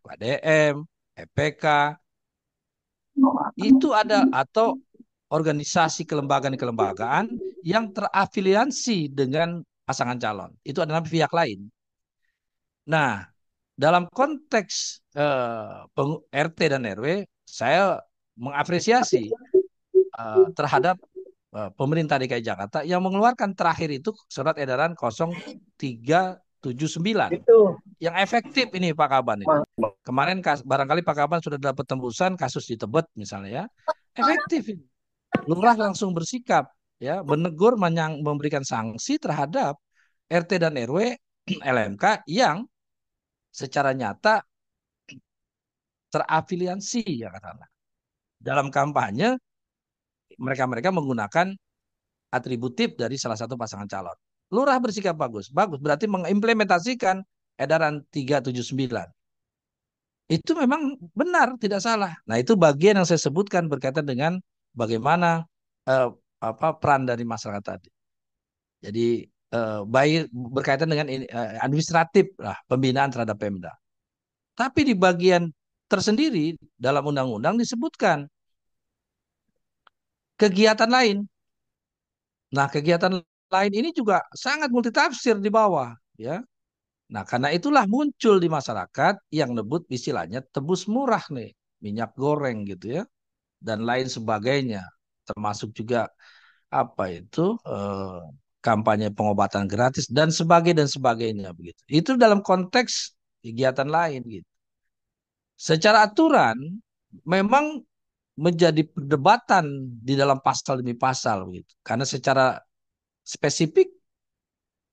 FADM, EPK, itu ada atau organisasi kelembagaan-kelembagaan yang terafiliasi dengan pasangan calon. Itu adalah pihak lain. Nah, dalam konteks RT dan RW, saya mengapresiasi terhadap pemerintah DKI Jakarta yang mengeluarkan terakhir itu surat edaran 0379 yang efektif ini Pak Kaban ini. Kemarin barangkali Pak Kaban sudah dapat tembusan kasus di Tebet misalnya ya. Efektif ini. Lurah langsung bersikap ya, menegur, memberikan sanksi terhadap RT dan RW LMK yang secara nyata terafiliasi ya katakanlah. Dalam kampanye mereka menggunakan atributif dari salah satu pasangan calon. Lurah bersikap bagus. Bagus berarti mengimplementasikan edaran 379. Itu memang benar, tidak salah. Nah, itu bagian yang saya sebutkan berkaitan dengan bagaimana peran dari masyarakat tadi. Jadi baik berkaitan dengan administratif lah, pembinaan terhadap Pemda. Tapi di bagian tersendiri dalam undang-undang disebutkan kegiatan lain. Nah, kegiatan lain ini juga sangat multitafsir di bawah, ya. Nah, karena itulah muncul di masyarakat yang nyebut istilahnya tebus murah nih, minyak goreng gitu ya, dan lain sebagainya, termasuk juga apa itu kampanye pengobatan gratis dan sebagainya begitu. Itu dalam konteks kegiatan lain gitu. Secara aturan memang menjadi perdebatan di dalam pasal demi pasal begitu. Karena secara spesifik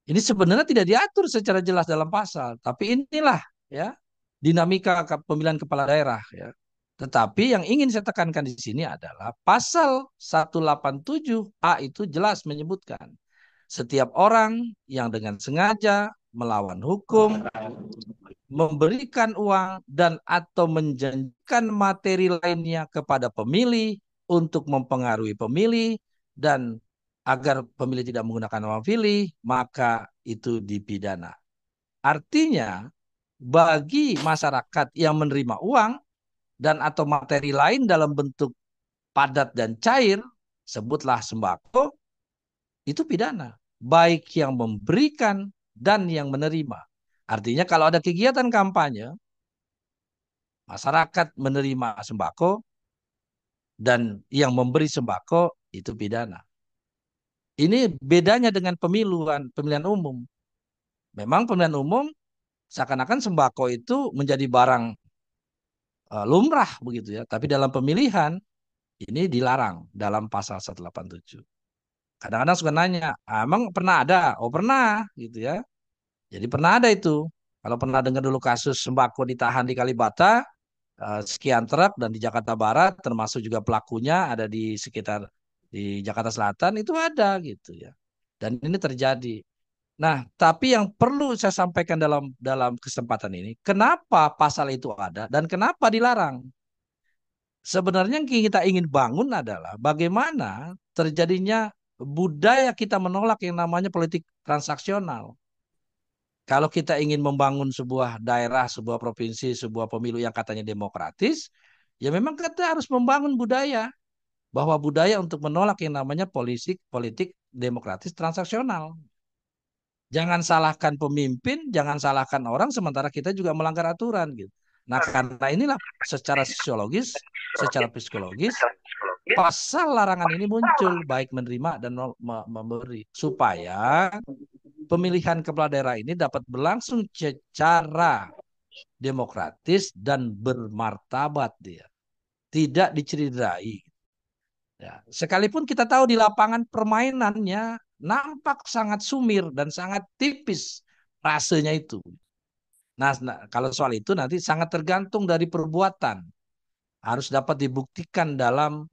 ini sebenarnya tidak diatur secara jelas dalam pasal, tapi inilah ya dinamika pemilihan kepala daerah ya. Tetapi yang ingin saya tekankan di sini adalah pasal 187A itu jelas menyebutkan setiap orang yang dengan sengaja melawan hukum, memberikan uang dan atau menjanjikan materi lainnya kepada pemilih untuk mempengaruhi pemilih dan agar pemilih tidak menggunakan uang pilih, maka itu dipidana. Artinya, bagi masyarakat yang menerima uang dan atau materi lain dalam bentuk padat dan cair, sebutlah sembako, itu pidana. Baik yang memberikan dan yang menerima. Artinya kalau ada kegiatan kampanye, masyarakat menerima sembako dan yang memberi sembako itu pidana. Ini bedanya dengan pemilihan umum. Memang pemilihan umum seakan-akan sembako itu menjadi barang lumrah begitu ya. Tapi dalam pemilihan ini dilarang dalam pasal 187. Kadang-kadang suka nanya, emang pernah ada? Oh pernah gitu ya. Jadi pernah ada itu. Kalau pernah dengar dulu kasus sembako ditahan di Kalibata, sekian truk dan di Jakarta Barat, termasuk juga pelakunya ada di sekitar di Jakarta Selatan, itu ada gitu ya. Dan ini terjadi. Nah, tapi yang perlu saya sampaikan dalam kesempatan ini, kenapa pasal itu ada dan kenapa dilarang? Sebenarnya yang kita ingin bangun adalah bagaimana terjadinya budaya kita menolak yang namanya politik transaksional. Kalau kita ingin membangun sebuah daerah, sebuah provinsi, sebuah pemilu yang katanya demokratis, ya memang kita harus membangun budaya bahwa budaya untuk menolak yang namanya politik demokratis transaksional. Jangan salahkan pemimpin, jangan salahkan orang, sementara kita juga melanggar aturan gitu. Nah, karena inilah secara sosiologis, secara psikologis, pasal larangan ini muncul baik menerima dan memberi supaya pemilihan kepala daerah ini dapat berlangsung secara demokratis dan bermartabat dia. Tidak dicederai. Ya. Sekalipun kita tahu di lapangan permainannya nampak sangat sumir dan sangat tipis rasanya itu. Nah, kalau soal itu nanti sangat tergantung dari perbuatan. Harus dapat dibuktikan dalam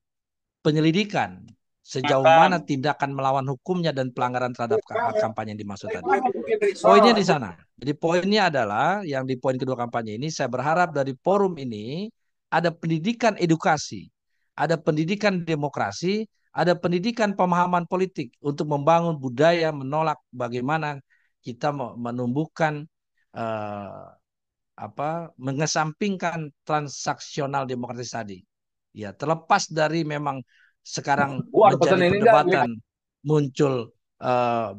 penyelidikan sejauh mana tindakan melawan hukumnya dan pelanggaran terhadap hak kampanye yang dimaksud tadi. Poinnya di sana. Jadi poinnya adalah yang di poin kedua kampanye ini, saya berharap dari forum ini ada pendidikan edukasi, ada pendidikan demokrasi, ada pendidikan pemahaman politik untuk membangun budaya menolak bagaimana kita menumbuhkan mengesampingkan transaksional demokratis tadi. Ya, terlepas dari memang sekarang menjadi perdebatan muncul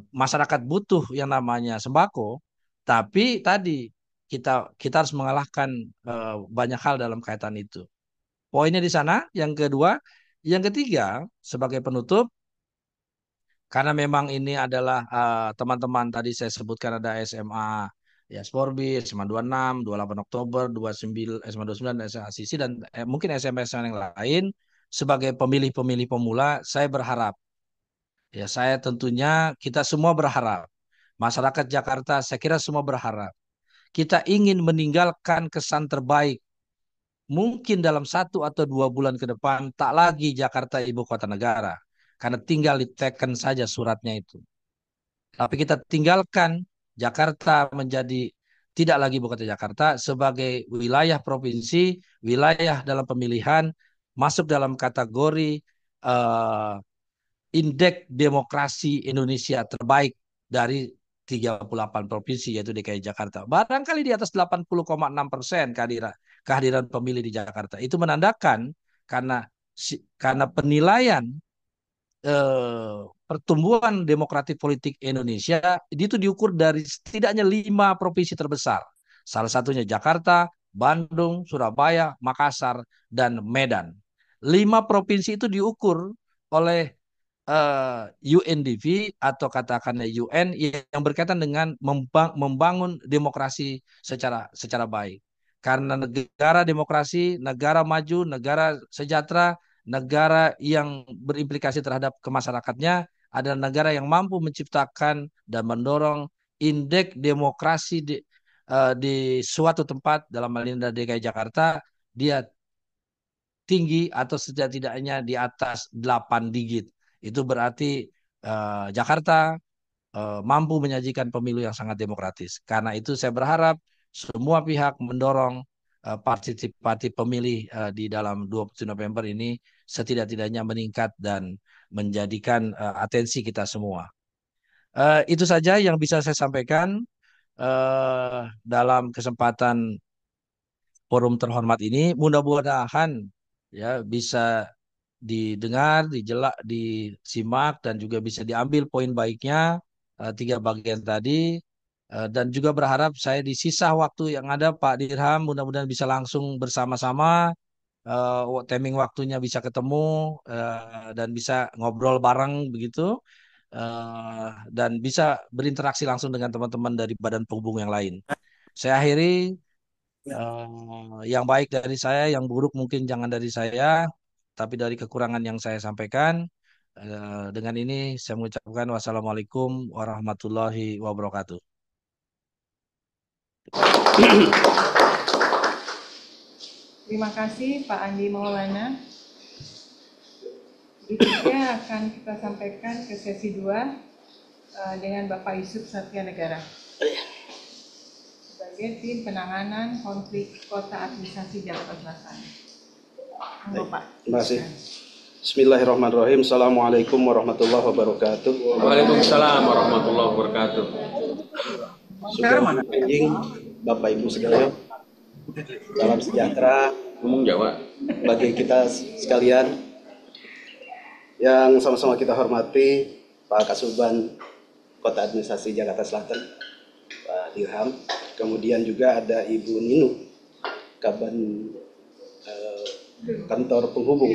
masyarakat butuh yang namanya sembako, tapi tadi kita harus mengalahkan banyak hal dalam kaitan itu. Poinnya di sana. Yang kedua, yang ketiga sebagai penutup, karena memang ini adalah teman-teman tadi saya sebutkan ada SMA ya Sporbi, SMA 26, 28 Oktober, 29, SMA 29 dan SMA Sisi dan mungkin SMA yang lain. Sebagai pemilih-pemilih pemula, saya berharap ya, saya tentunya kita semua berharap, masyarakat Jakarta saya kira semua berharap kita ingin meninggalkan kesan terbaik mungkin dalam 1 atau 2 bulan ke depan, tak lagi Jakarta ibu kota negara karena tinggal diteken saja suratnya itu. Tapi kita tinggalkan Jakarta menjadi tidak lagi ibu kota Jakarta sebagai wilayah provinsi, wilayah dalam pemilihan, masuk dalam kategori indeks demokrasi Indonesia terbaik dari 38 provinsi yaitu DKI Jakarta. Barangkali di atas 80,6% kehadiran pemilih di Jakarta. Itu menandakan karena penilaian pertumbuhan demokratik politik Indonesia itu diukur dari setidaknya 5 provinsi terbesar. Salah satunya Jakarta, Bandung, Surabaya, Makassar, dan Medan. 5 provinsi itu diukur oleh UNDP atau katakanlah UN yang berkaitan dengan membangun demokrasi secara baik. Karena negara demokrasi, negara maju, negara sejahtera, negara yang berimplikasi terhadap kemasyarakatnya adalah negara yang mampu menciptakan dan mendorong indeks demokrasi di suatu tempat, dalam hal ini DKI Jakarta, dia tinggi atau setidaknya di atas 8 digit. Itu berarti Jakarta mampu menyajikan pemilu yang sangat demokratis. Karena itu saya berharap semua pihak mendorong partisipatif pemilih di dalam 27 November ini setidak-tidaknya meningkat dan menjadikan atensi kita semua. Itu saja yang bisa saya sampaikan dalam kesempatan forum terhormat ini. Mudah-mudahan ya bisa didengar, disimak dan juga bisa diambil poin baiknya 3 bagian tadi. Dan juga berharap saya di sisa waktu yang ada Pak Dirham mudah-mudahan bisa langsung bersama-sama, timing waktunya bisa ketemu dan bisa ngobrol bareng begitu, dan bisa berinteraksi langsung dengan teman-teman dari Badan Penghubung yang lain. Saya akhiri, yang baik dari saya, yang buruk mungkin jangan dari saya, tapi dari kekurangan yang saya sampaikan. Dengan ini saya mengucapkan wassalamualaikum warahmatullahi wabarakatuh. Terima kasih Pak Andi Maulana. Berikutnya akan kita sampaikan ke sesi 2 dengan Bapak Yusuf Satya Negara sebagai tim penanganan konflik kota administrasi Jakarta Selatan. Pak. Terima kasih. Bismillahirrahmanirrahim. Assalamualaikum warahmatullahi wabarakatuh. Waalaikumsalam warahmatullahi wabarakatuh. Sugeng anjing, Bapak Ibu sekalian, salam sejahtera Ngomong Jawa. bagi kita sekalian yang sama-sama kita hormati Pak Kasuban Kota Administrasi Jakarta Selatan, Pak Dirham, kemudian juga ada Ibu Ninu, kantor penghubung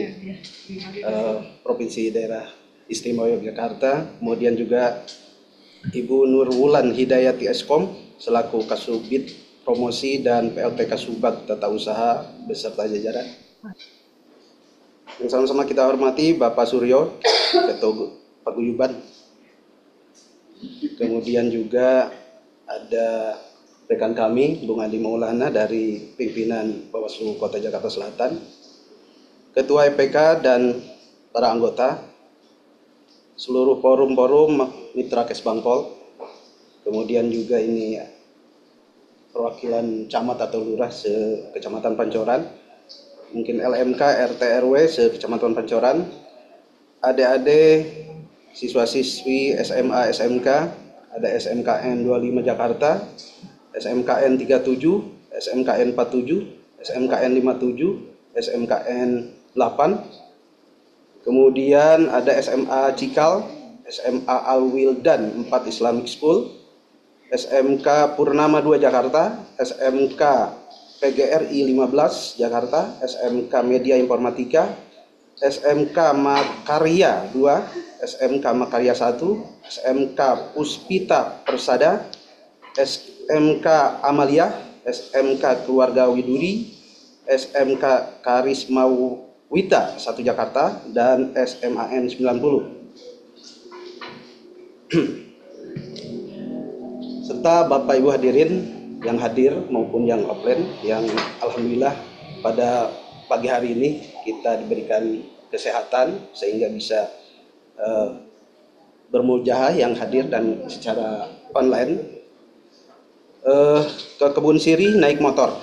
Provinsi Daerah Istimewa Yogyakarta, kemudian juga Ibu Nurwulan Hidayati Eskom selaku Kasubid Promosi dan PLT Kasubag Tata Usaha beserta jajaran. Yang sama-sama kita hormati Bapak Suryo, Ketua Paguyuban. Kemudian juga ada rekan kami, Bung Andi Maulana dari pimpinan Bawaslu Kota Jakarta Selatan, Ketua EPK dan para anggota, seluruh forum-forum mitra Kesbangpol, kemudian juga ini perwakilan camat atau lurah se-Kecamatan Pancoran, mungkin LMK, RT, RW se-Kecamatan Pancoran, adik-adik, siswa-siswi SMA, SMK, ada SMKN 25 Jakarta, SMKN 37, SMKN 47, SMKN 57, SMKN 8, kemudian ada SMA Cikal, SMA Al-Wildan 4 Islamic School, SMK Purnama 2 Jakarta, SMK PGRI 15 Jakarta, SMK Media Informatika, SMK Makarya 2, SMK Makarya 1, SMK Puspita Persada, SMK Amalia, SMK Keluarga Widuri, SMK Karisma Wita 1 Jakarta, dan SMAN 90. Serta Bapak Ibu hadirin yang hadir maupun yang offline, yang alhamdulillah pada pagi hari ini kita diberikan kesehatan sehingga bisa bermujaah yang hadir dan secara online ke Kebun Siri naik motor.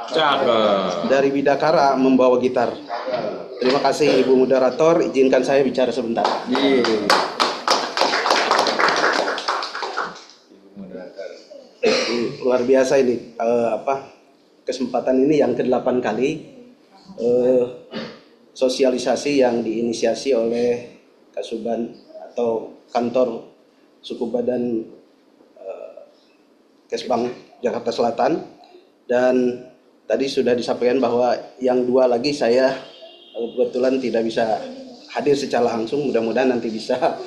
Cakep. Dari Bidakara membawa gitar. Terima kasih Ibu Moderator, izinkan saya bicara sebentar. Luar biasa ini kesempatan ini yang ke-8 kali sosialisasi yang diinisiasi oleh Kasuban atau kantor suku badan Kesbang Jakarta Selatan, dan tadi sudah disampaikan bahwa yang 2 lagi saya kebetulan tidak bisa hadir secara langsung, mudah-mudahan nanti bisa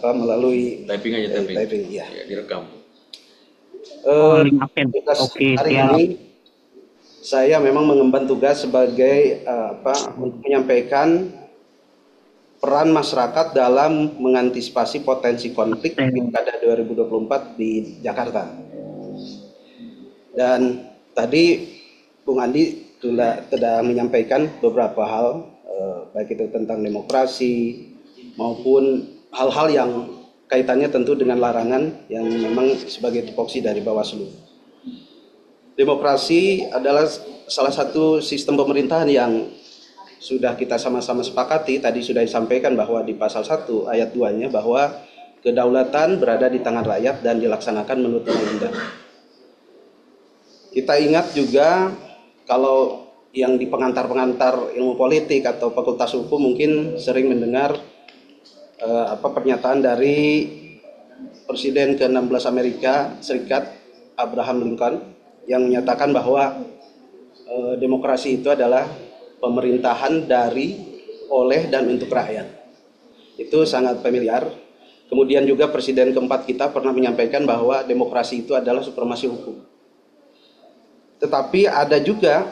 melalui Typing aja, typing ya. Ya, direkam. Hari ini saya memang mengemban tugas sebagai untuk menyampaikan peran masyarakat dalam mengantisipasi potensi konflik Pilkada 2024 di Jakarta. Dan tadi Bung Andi telah menyampaikan beberapa hal, baik itu tentang demokrasi maupun hal-hal yang kaitannya tentu dengan larangan yang memang sebagai tupoksi dari Bawaslu. Demokrasi adalah salah satu sistem pemerintahan yang sudah kita sama-sama sepakati. Tadi sudah disampaikan bahwa di pasal 1 ayat 2-nya bahwa kedaulatan berada di tangan rakyat dan dilaksanakan menurut undang-undang. Kita ingat juga kalau yang di pengantar-pengantar ilmu politik atau fakultas hukum mungkin sering mendengar pernyataan dari Presiden ke-16 Amerika Serikat Abraham Lincoln yang menyatakan bahwa demokrasi itu adalah pemerintahan dari, oleh, dan untuk rakyat. Itu sangat familiar. Kemudian juga Presiden keempat kita pernah menyampaikan bahwa demokrasi itu adalah supremasi hukum. Tetapi ada juga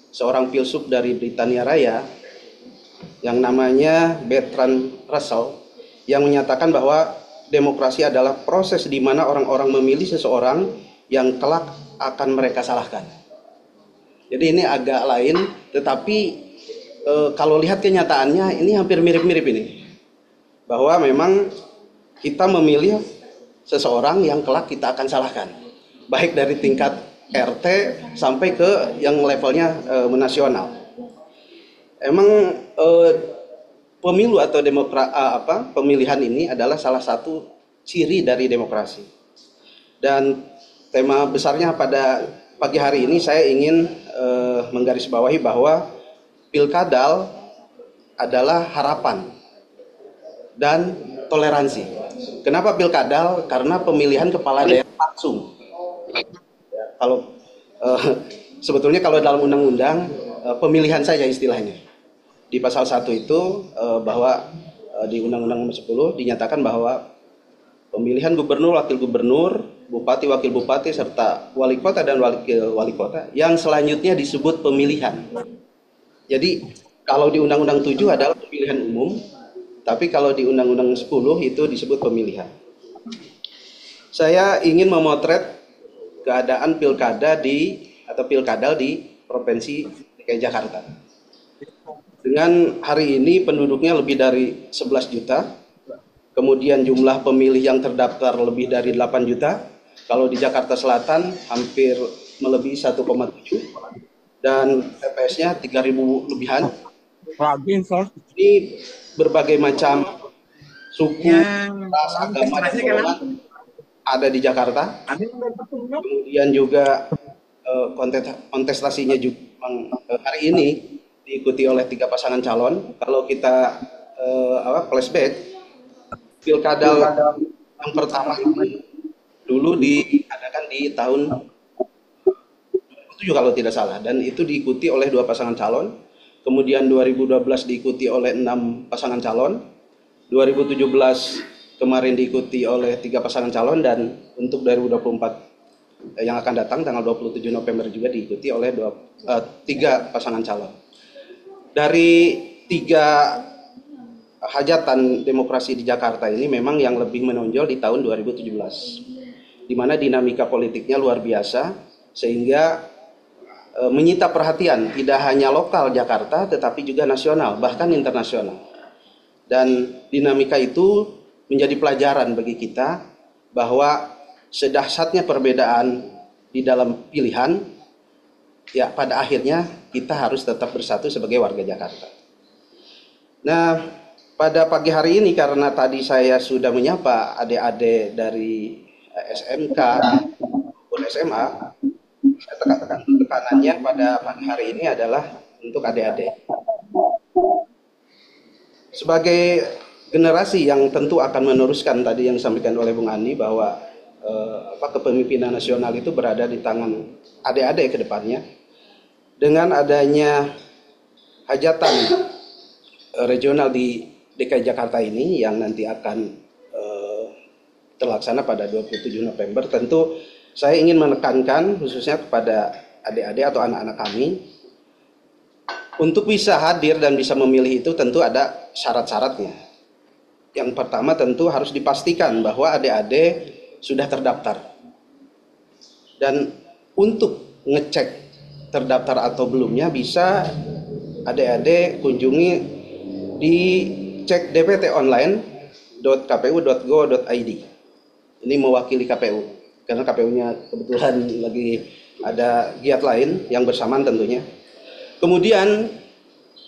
seorang filsuf dari Britania Raya yang namanya Bertrand Russell yang menyatakan bahwa demokrasi adalah proses di mana orang-orang memilih seseorang yang kelak akan mereka salahkan. Jadi ini agak lain, tetapi kalau lihat kenyataannya ini hampir mirip-mirip ini. Bahwa memang kita memilih seseorang yang kelak kita akan salahkan. Baik dari tingkat RT sampai ke yang levelnya nasional. Emang pemilu atau pemilihan ini adalah salah satu ciri dari demokrasi. Dan tema besarnya pada pagi hari ini saya ingin menggarisbawahi bahwa pilkada adalah harapan dan toleransi. Kenapa pilkada? Karena pemilihan kepala daerah langsung. Kalau sebetulnya kalau dalam undang-undang pemilihan saja istilahnya. Di pasal 1 itu bahwa di Undang-Undang Nomor 10 dinyatakan bahwa pemilihan gubernur, wakil gubernur, bupati, wakil bupati, serta wali kota dan wakil wali kota yang selanjutnya disebut pemilihan. Jadi kalau di Undang-Undang 7 adalah pemilihan umum, tapi kalau di Undang-Undang 10 itu disebut pemilihan. Saya ingin memotret keadaan pilkada di Provinsi DKI Jakarta. Dengan hari ini penduduknya lebih dari 11 juta, kemudian jumlah pemilih yang terdaftar lebih dari 8 juta. Kalau di Jakarta Selatan hampir melebihi 1,7 dan TPS-nya 3.000 lebihan. Ini berbagai macam suku, ras, agama, dan golongan ada di Jakarta. Kemudian juga kontestasinya juga hari ini diikuti oleh 3 pasangan calon. Kalau kita flashback, pilkada yang pertama ini dulu diadakan di tahun 2007 kalau tidak salah, dan itu diikuti oleh 2 pasangan calon. Kemudian 2012 diikuti oleh 6 pasangan calon. 2017 kemarin diikuti oleh 3 pasangan calon, dan untuk 2024 yang akan datang tanggal 27 November juga diikuti oleh 3 pasangan calon. Dari 3 hajatan demokrasi di Jakarta ini memang yang lebih menonjol di tahun 2017, di mana dinamika politiknya luar biasa sehingga menyita perhatian tidak hanya lokal Jakarta tetapi juga nasional bahkan internasional. Dan dinamika itu menjadi pelajaran bagi kita bahwa sedahsyatnya perbedaan di dalam pilihan, ya pada akhirnya kita harus tetap bersatu sebagai warga Jakarta. Nah, pada pagi hari ini karena tadi saya sudah menyapa adik-adik dari SMK maupun SMA, saya tekanannya pada pagi hari ini adalah untuk adik-adik. Sebagai generasi yang tentu akan meneruskan tadi yang disampaikan oleh Bung Andi bahwa kepemimpinan nasional itu berada di tangan adik-adik ke depannya. Dengan adanya hajatan regional di DKI Jakarta ini yang nanti akan terlaksana pada 27 November, tentu saya ingin menekankan khususnya kepada adik-adik atau anak-anak kami untuk bisa hadir dan bisa memilih itu tentu ada syarat-syaratnya. Yang pertama tentu harus dipastikan bahwa adik-adik sudah terdaftar. Dan untuk ngecek terdaftar atau belumnya bisa adik-adik kunjungi di cek dptonline.kpu.go.id. Ini mewakili KPU karena KPU-nya kebetulan lagi ada giat lain yang bersamaan tentunya. Kemudian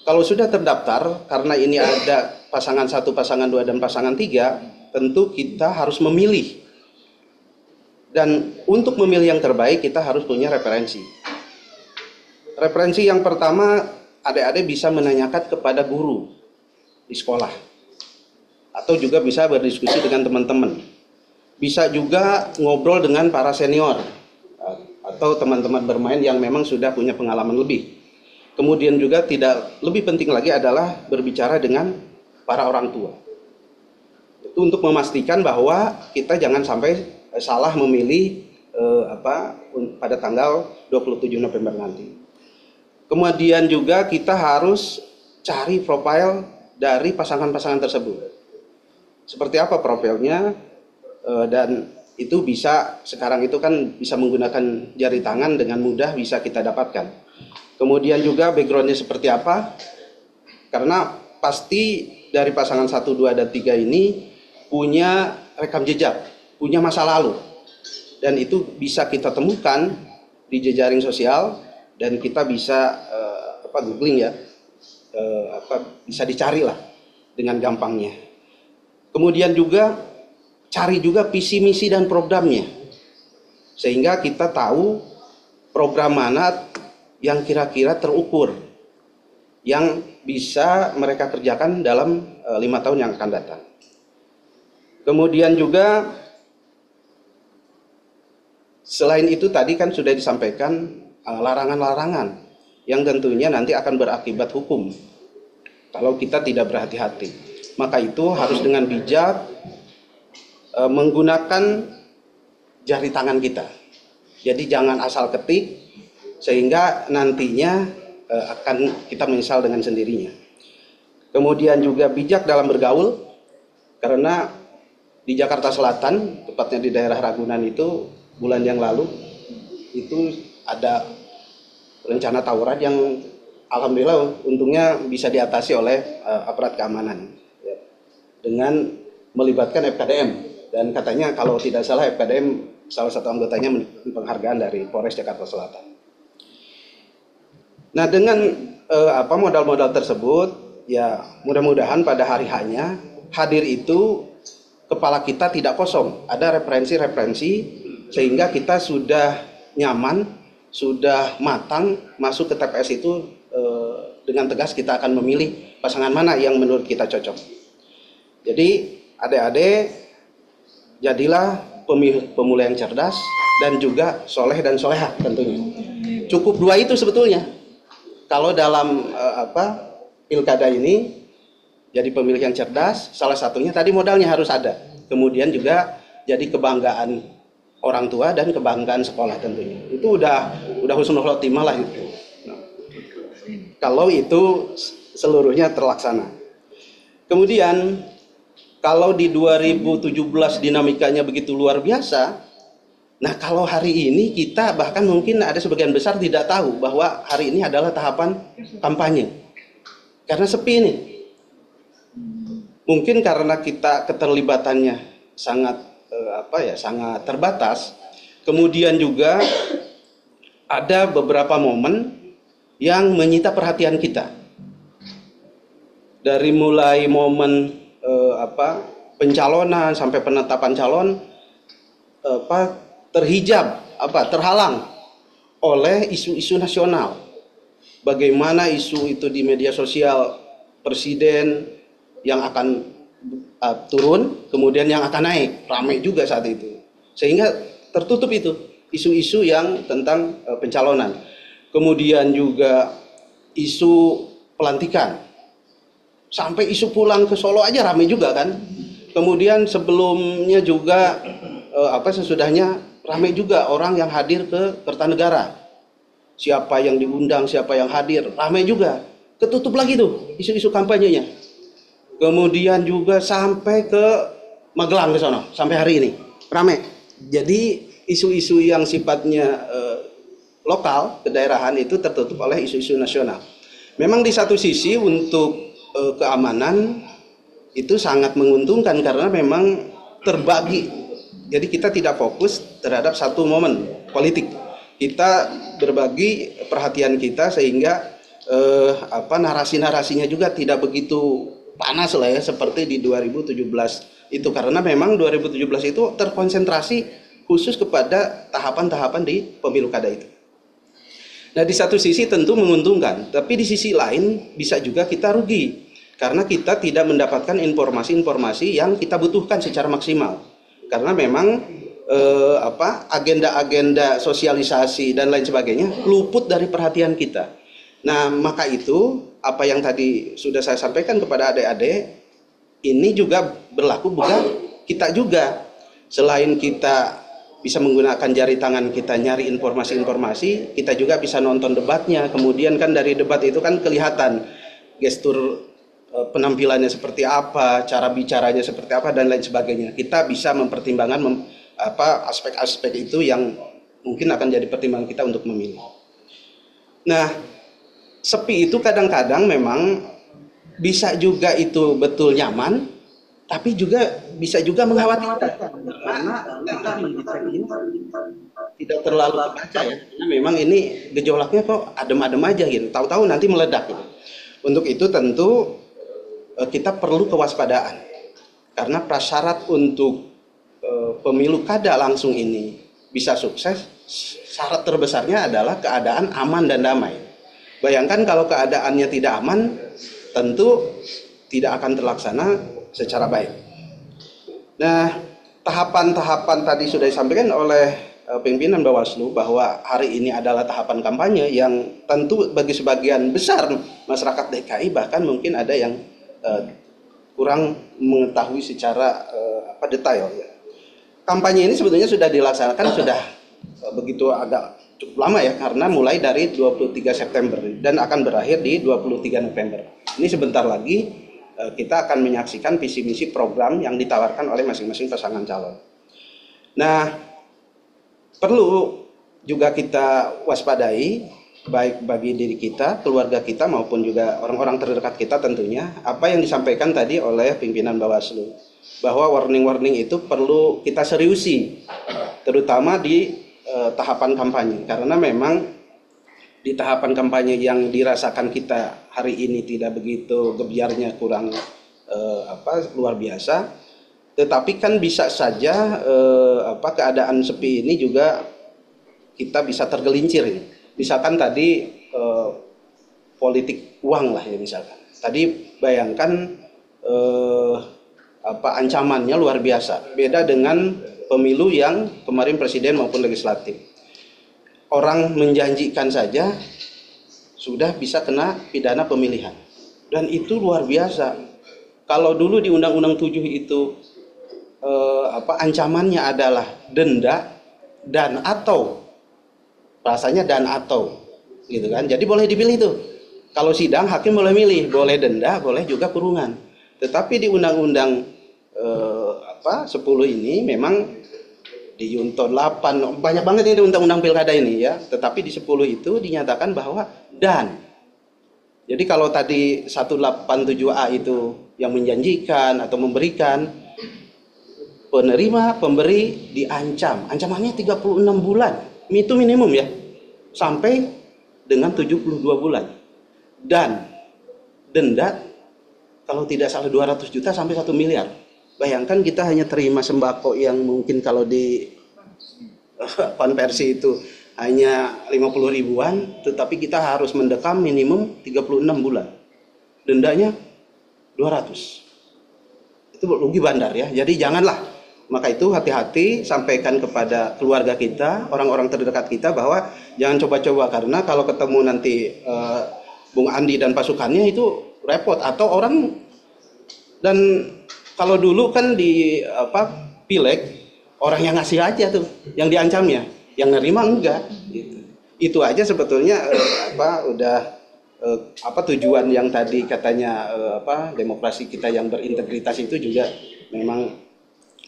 kalau sudah terdaftar, karena ini ada pasangan 1, pasangan 2, dan pasangan 3, tentu kita harus memilih. Dan untuk memilih yang terbaik kita harus punya referensi. Referensi yang pertama, adik-adik bisa menanyakan kepada guru di sekolah. Atau juga bisa berdiskusi dengan teman-teman. Bisa juga ngobrol dengan para senior atau teman-teman bermain yang memang sudah punya pengalaman lebih. Kemudian juga tidak lebih penting lagi adalah berbicara dengan para orang tua. Itu untuk memastikan bahwa kita jangan sampai salah memilih pada tanggal 27 November nanti. Kemudian juga kita harus cari profil dari pasangan-pasangan tersebut. Seperti apa profilnya? Dan itu bisa, sekarang itu kan bisa menggunakan jari tangan dengan mudah bisa kita dapatkan. Kemudian juga backgroundnya seperti apa, karena pasti dari pasangan 1, 2, dan 3 ini punya rekam jejak, punya masa lalu, dan itu bisa kita temukan di jejaring sosial dan kita bisa googling ya, bisa dicari lah dengan gampangnya. Kemudian juga cari juga visi misi dan programnya sehingga kita tahu program mana yang kira-kira terukur yang bisa mereka kerjakan dalam 5 tahun yang akan datang. Kemudian juga selain itu tadi kan sudah disampaikan larangan-larangan yang tentunya nanti akan berakibat hukum kalau kita tidak berhati-hati. Maka itu harus dengan bijak menggunakan jari tangan kita. Jadi jangan asal ketik sehingga nantinya akan kita menyesal dengan sendirinya. Kemudian juga bijak dalam bergaul, karena di Jakarta Selatan, tepatnya di daerah Ragunan itu bulan yang lalu itu ada rencana tawuran yang alhamdulillah untungnya bisa diatasi oleh aparat keamanan ya, dengan melibatkan FKDM, dan katanya kalau tidak salah FKDM salah satu anggotanya mendapatkan penghargaan dari Polres Jakarta Selatan. Nah, dengan modal-modal tersebut ya mudah-mudahan pada hari H-nya hadir itu kepala kita tidak kosong, ada referensi-referensi sehingga kita sudah nyaman, sudah matang masuk ke TPS itu, dengan tegas kita akan memilih pasangan mana yang menurut kita cocok. Jadi adik-adik, jadilah pemula yang cerdas dan juga soleh dan soleha tentunya. Cukup dua itu sebetulnya. Kalau dalam pilkada ini jadi pemilih yang cerdas, salah satunya tadi modalnya harus ada. Kemudian juga jadi kebanggaan orang tua dan kebanggaan sekolah tentunya. Itu udah husnul khotimah lah gitu. Nah, kalau itu seluruhnya terlaksana. Kemudian kalau di 2017 dinamikanya begitu luar biasa, nah kalau hari ini kita bahkan mungkin ada sebagian besar tidak tahu bahwa hari ini adalah tahapan kampanye. Karena sepi nih. Mungkin karena kita keterlibatannya sangat sangat terbatas. Kemudian juga ada beberapa momen yang menyita perhatian kita. Dari mulai momen pencalonan sampai penetapan calon terhalang oleh isu-isu nasional. Bagaimana isu itu di media sosial, presiden yang akan turun, kemudian yang akan naik, ramai juga saat itu. Sehingga tertutup itu isu-isu yang tentang pencalonan. Kemudian juga isu pelantikan. Sampai isu pulang ke Solo aja ramai juga kan. Kemudian sebelumnya juga sesudahnya ramai juga orang yang hadir ke Kertanegara. Siapa yang diundang, siapa yang hadir, ramai juga. Ketutup lagi tuh isu-isu kampanyenya. Kemudian juga sampai ke Magelang ke sana, sampai hari ini ramai. Jadi isu-isu yang sifatnya lokal, kedaerahan itu tertutup oleh isu-isu nasional. Memang di satu sisi untuk keamanan itu sangat menguntungkan karena memang terbagi. Jadi kita tidak fokus terhadap satu momen politik. Kita berbagi perhatian kita sehingga narasi-narasinya juga tidak begitu panas lah ya seperti di 2017 itu, karena memang 2017 itu terkonsentrasi khusus kepada tahapan-tahapan di pemilu kada itu. Nah, di satu sisi tentu menguntungkan, tapi di sisi lain bisa juga kita rugi karena kita tidak mendapatkan informasi-informasi yang kita butuhkan secara maksimal. Karena memang agenda-agenda sosialisasi dan lain sebagainya luput dari perhatian kita. Nah, maka itu apa yang tadi sudah saya sampaikan kepada adik-adik ini juga berlaku bukan kita juga. Selain kita bisa menggunakan jari tangan kita nyari informasi-informasi, kita juga bisa nonton debatnya. Kemudian kan dari debat itu kan kelihatan gestur penampilannya seperti apa, cara bicaranya seperti apa dan lain sebagainya. Kita bisa mempertimbangkan aspek-aspek itu yang mungkin akan jadi pertimbangan kita untuk memilih. Nah, sepi itu kadang-kadang memang bisa juga itu betul nyaman, tapi juga bisa juga mengkhawatirkan karena kita mengecek ini tidak terlalu terbaca ya. Karena memang ini gejolaknya kok adem-adem aja gitu. Tahu-tahu nanti meledak gitu. Untuk itu tentu kita perlu kewaspadaan karena prasyarat untuk pemilu kada langsung ini bisa sukses, syarat terbesarnya adalah keadaan aman dan damai. Bayangkan kalau keadaannya tidak aman, tentu tidak akan terlaksana secara baik. Nah, tahapan-tahapan tadi sudah disampaikan oleh pimpinan Bawaslu bahwa hari ini adalah tahapan kampanye yang tentu bagi sebagian besar masyarakat DKI bahkan mungkin ada yang kurang mengetahui secara detail ya. Kampanye ini sebetulnya sudah dilaksanakan sudah begitu agak cukup lama ya, karena mulai dari 23 September dan akan berakhir di 23 November. Ini sebentar lagi kita akan menyaksikan visi misi program yang ditawarkan oleh masing-masing pasangan calon. Nah, perlu juga kita waspadai baik bagi diri kita, keluarga kita maupun juga orang-orang terdekat kita tentunya, apa yang disampaikan tadi oleh pimpinan Bawaslu, bahwa warning-warning itu perlu kita seriusi, terutama di tahapan kampanye, karena memang di tahapan kampanye yang dirasakan kita hari ini tidak begitu gebyarnya, kurang luar biasa, tetapi kan bisa saja keadaan sepi ini juga kita bisa tergelincir. Misalkan tadi politik uang lah ya, misalkan tadi bayangkan ancamannya luar biasa, beda dengan pemilu yang kemarin presiden maupun legislatif. Orang menjanjikan saja sudah bisa kena pidana pemilihan, dan itu luar biasa. Kalau dulu di Undang-Undang 7 itu ancamannya adalah denda dan atau, rasanya dan atau gitu kan. Jadi boleh dipilih tuh. Kalau sidang hakim boleh milih, boleh denda, boleh juga kurungan. Tetapi di Undang-Undang 10 ini memang di Yunto 8 banyak banget ini undang-undang pilkada ini ya. Tetapi di 10 itu dinyatakan bahwa dan. Jadi kalau tadi 187A itu yang menjanjikan atau memberikan, penerima pemberi diancam, ancamannya 36 bulan. Itu minimum ya, sampai dengan 72 bulan. Dan denda kalau tidak salah 200 juta sampai 1 miliar. Bayangkan kita hanya terima sembako yang mungkin kalau di konversi itu hanya 50 ribuan, tetapi kita harus mendekam minimum 36 bulan. Dendanya 200. Itu rugi bandar ya. Jadi janganlah. Maka itu hati-hati, sampaikan kepada keluarga kita, orang-orang terdekat kita, bahwa jangan coba-coba, karena kalau ketemu nanti Bung Andi dan pasukannya itu repot. Atau orang, dan kalau dulu kan di pileg, orang yang ngasih aja tuh yang diancamnya, yang nerima enggak gitu. Itu aja sebetulnya tujuan yang tadi katanya demokrasi kita yang berintegritas itu juga memang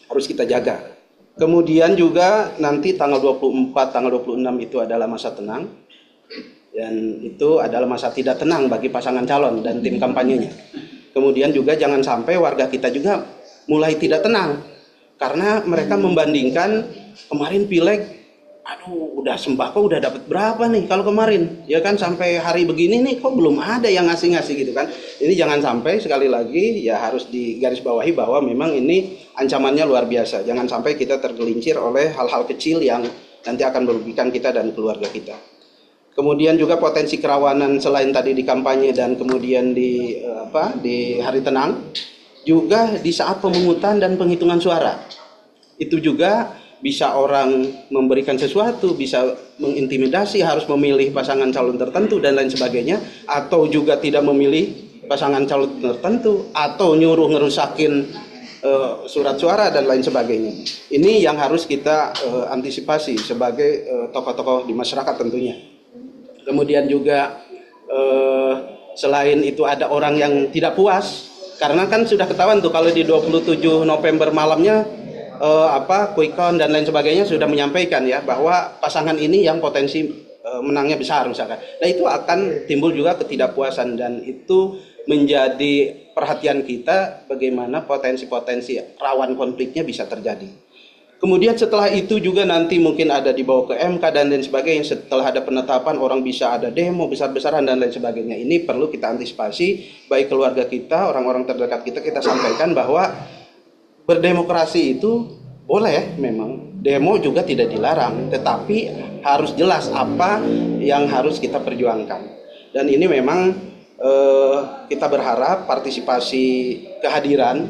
harus kita jaga. Kemudian juga nanti tanggal 24, tanggal 26 itu adalah masa tenang. Dan itu adalah masa tidak tenang bagi pasangan calon dan tim kampanyenya. Kemudian juga jangan sampai warga kita juga mulai tidak tenang. Karena mereka membandingkan kemarin pileg, aduh udah sembako udah dapat berapa nih kalau kemarin. Ya kan sampai hari begini nih kok belum ada yang ngasih-ngasih gitu kan. Ini jangan sampai, sekali lagi ya harus digarisbawahi bahwa memang ini ancamannya luar biasa. Jangan sampai kita tergelincir oleh hal-hal kecil yang nanti akan merugikan kita dan keluarga kita. Kemudian juga potensi kerawanan selain tadi di kampanye dan kemudian di hari tenang, juga di saat pemungutan dan penghitungan suara. Itu juga bisa orang memberikan sesuatu, bisa mengintimidasi, harus memilih pasangan calon tertentu dan lain sebagainya, atau juga tidak memilih pasangan calon tertentu, atau nyuruh ngerusakin surat suara dan lain sebagainya. Ini yang harus kita antisipasi sebagai tokoh-tokoh di masyarakat tentunya. Kemudian juga selain itu ada orang yang tidak puas, karena kan sudah ketahuan tuh kalau di 27 November malamnya quick count dan lain sebagainya sudah menyampaikan ya bahwa pasangan ini yang potensi menangnya besar misalkan. Nah itu akan timbul juga ketidakpuasan, dan itu menjadi perhatian kita bagaimana potensi-potensi rawan konfliknya bisa terjadi. Kemudian setelah itu juga nanti mungkin ada dibawa ke MK dan lain sebagainya. Setelah ada penetapan, orang bisa ada demo besar-besaran dan lain sebagainya. Ini perlu kita antisipasi, baik keluarga kita, orang-orang terdekat kita sampaikan bahwa berdemokrasi itu boleh ya, memang demo juga tidak dilarang, tetapi harus jelas apa yang harus kita perjuangkan. Dan ini memang kita berharap partisipasi kehadiran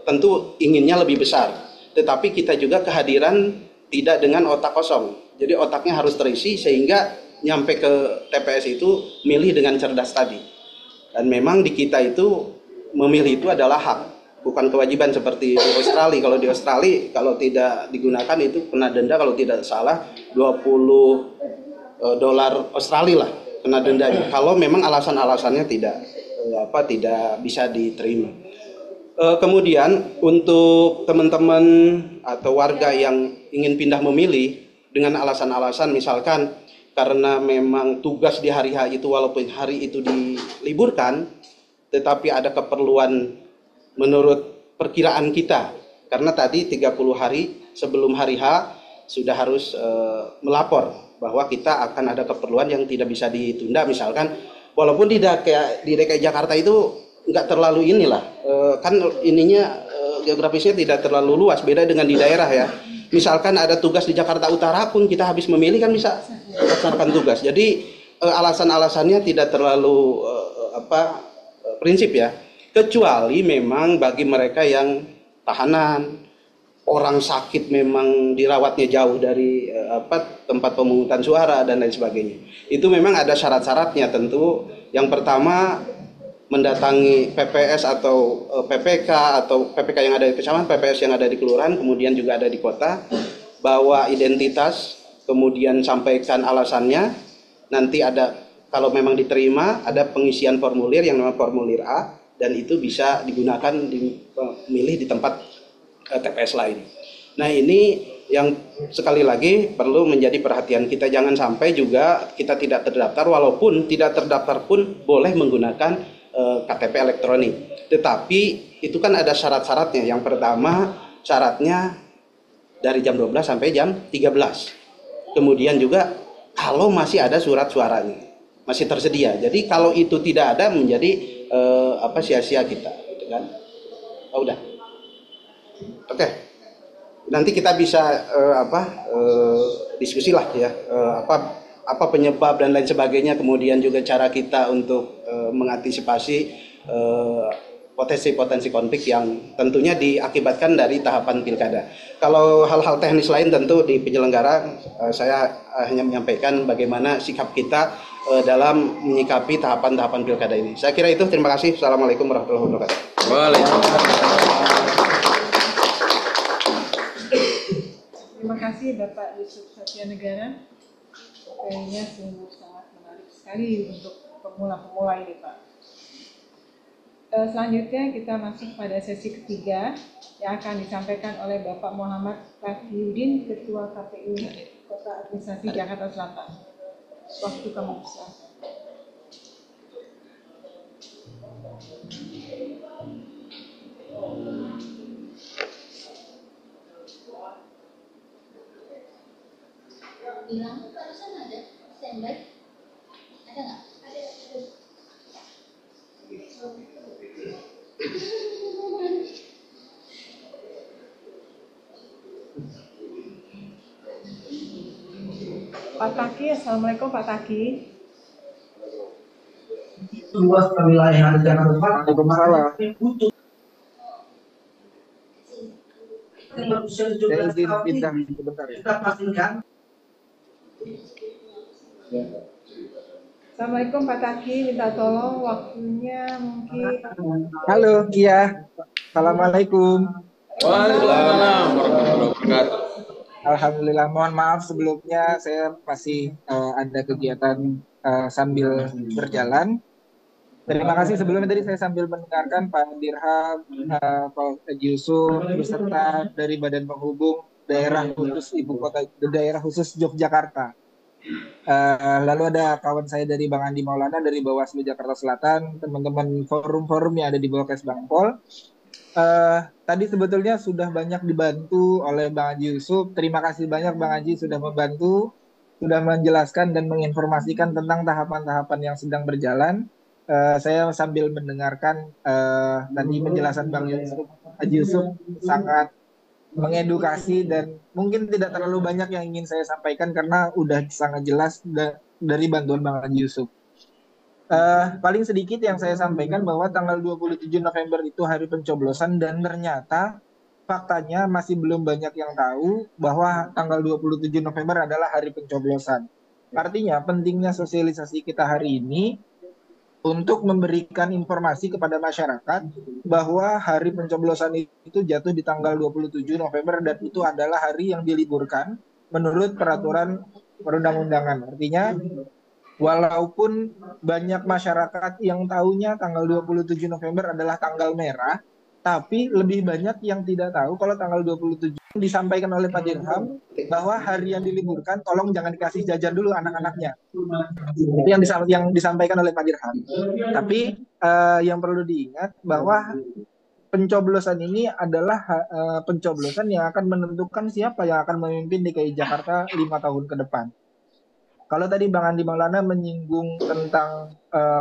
tentu inginnya lebih besar. Tetapi kita juga kehadiran tidak dengan otak kosong. Jadi otaknya harus terisi sehingga nyampe ke TPS itu milih dengan cerdas tadi. Dan memang di kita itu memilih itu adalah hak, bukan kewajiban seperti di Australia. Kalau di Australia kalau tidak digunakan itu kena denda, kalau tidak salah $20 Australia lah kena dendanya. Kalau memang alasan-alasannya tidak bisa diterima. Kemudian untuk teman-teman atau warga yang ingin pindah memilih dengan alasan-alasan misalkan karena memang tugas di hari H itu walaupun hari itu diliburkan, tetapi ada keperluan menurut perkiraan kita. Karena tadi 30 hari sebelum hari H sudah harus melapor bahwa kita akan ada keperluan yang tidak bisa ditunda, misalkan walaupun di DKI Jakarta itu nggak terlalu inilah, kan ininya geografisnya tidak terlalu luas, beda dengan di daerah ya. Misalkan ada tugas di Jakarta Utara pun kita habis memilih kan bisa melaksanakan tugas. Jadi alasan-alasannya tidak terlalu prinsip ya. Kecuali memang bagi mereka yang tahanan, orang sakit memang dirawatnya jauh dari tempat pemungutan suara dan lain sebagainya. Itu memang ada syarat-syaratnya tentu. Yang pertama mendatangi PPS atau PPK atau PPK yang ada di kecamatan, PPS yang ada di kelurahan, kemudian juga ada di kota, bawa identitas, kemudian sampaikan alasannya. Nanti ada, kalau memang diterima, ada pengisian formulir yang namanya formulir A, dan itu bisa digunakan memilih di tempat TPS lain. Nah ini yang sekali lagi perlu menjadi perhatian kita, jangan sampai juga kita tidak terdaftar, walaupun tidak terdaftar pun boleh menggunakan KTP elektronik. Tetapi itu kan ada syarat-syaratnya. Yang pertama syaratnya dari jam 12 sampai jam 13. Kemudian juga kalau masih ada surat suaranya, masih tersedia. Jadi kalau itu tidak ada menjadi sia-sia kita, gitu kan? Oh, udah. Oke. Nanti kita bisa diskusi lah ya, apa penyebab dan lain sebagainya, kemudian juga cara kita untuk mengantisipasi potensi-potensi konflik yang tentunya diakibatkan dari tahapan pilkada. Kalau hal-hal teknis lain tentu di penyelenggara, saya hanya menyampaikan bagaimana sikap kita dalam menyikapi tahapan-tahapan pilkada ini. Saya kira itu. Terima kasih. Assalamualaikum warahmatullahi wabarakatuh. Terima kasih Bapak Yusuf Satya Negara. Kayaknya sungguh sangat menarik sekali untuk pemula-pemula ini Pak. Selanjutnya kita masuk pada sesi ketiga yang akan disampaikan oleh Bapak Muhammad Taqiyuddin, Ketua KPU Kota Administrasi Jakarta Selatan. Waktu kamu bisa. Bilang barusan ada standby, ada nggak? Ada. Pak Taki, Assalamualaikum Pak Taki. Luas wilayah Jakarta Selatan. Saya izin pindah sebentar ya. Kita pastikan. Assalamualaikum Pak Taki, minta tolong waktunya mungkin. Halo, Kia. Assalamualaikum. Waalaikumsalam warahmatullahi wabarakatuh. Alhamdulillah, mohon maaf sebelumnya saya masih ada kegiatan sambil berjalan. Terima kasih sebelumnya, tadi saya sambil mendengarkan Pak Dirham, Pak Haji Yusuf beserta dari Badan Penghubung daerah khusus ibu kota, daerah khusus Yogyakarta. Lalu ada kawan saya dari Bang Andi Maulana dari Bawaslu Jakarta Selatan, teman-teman forum-forum yang ada di bawah Kesbangpol. Tadi sebetulnya sudah banyak dibantu oleh Bang Haji Yusuf. Terima kasih banyak Bang Haji sudah membantu, sudah menjelaskan dan menginformasikan tentang tahapan-tahapan yang sedang berjalan. Saya sambil mendengarkan tadi penjelasan Bang Haji Yusuf sangat mengedukasi dan mungkin tidak terlalu banyak yang ingin saya sampaikan karena udah sangat jelas dari bantuan Bang Haji Yusuf. Paling sedikit yang saya sampaikan bahwa tanggal 27 November itu hari pencoblosan dan ternyata faktanya masih belum banyak yang tahu bahwa tanggal 27 November adalah hari pencoblosan. Artinya pentingnya sosialisasi kita hari ini untuk memberikan informasi kepada masyarakat bahwa hari pencoblosan itu jatuh di tanggal 27 November dan itu adalah hari yang diliburkan menurut peraturan perundang-undangan. Artinya walaupun banyak masyarakat yang tahunya tanggal 27 November adalah tanggal merah, Tapi lebih banyak yang tidak tahu kalau tanggal 27 disampaikan oleh Pak Dirham bahwa hari yang diliburkan tolong jangan dikasih jajan dulu anak-anaknya. Itu yang disampaikan oleh Pak Dirham. Tapi yang perlu diingat bahwa pencoblosan ini adalah pencoblosan yang akan menentukan siapa yang akan memimpin DKI Jakarta 5 tahun ke depan. Kalau tadi Bang Andi Maulana menyinggung tentang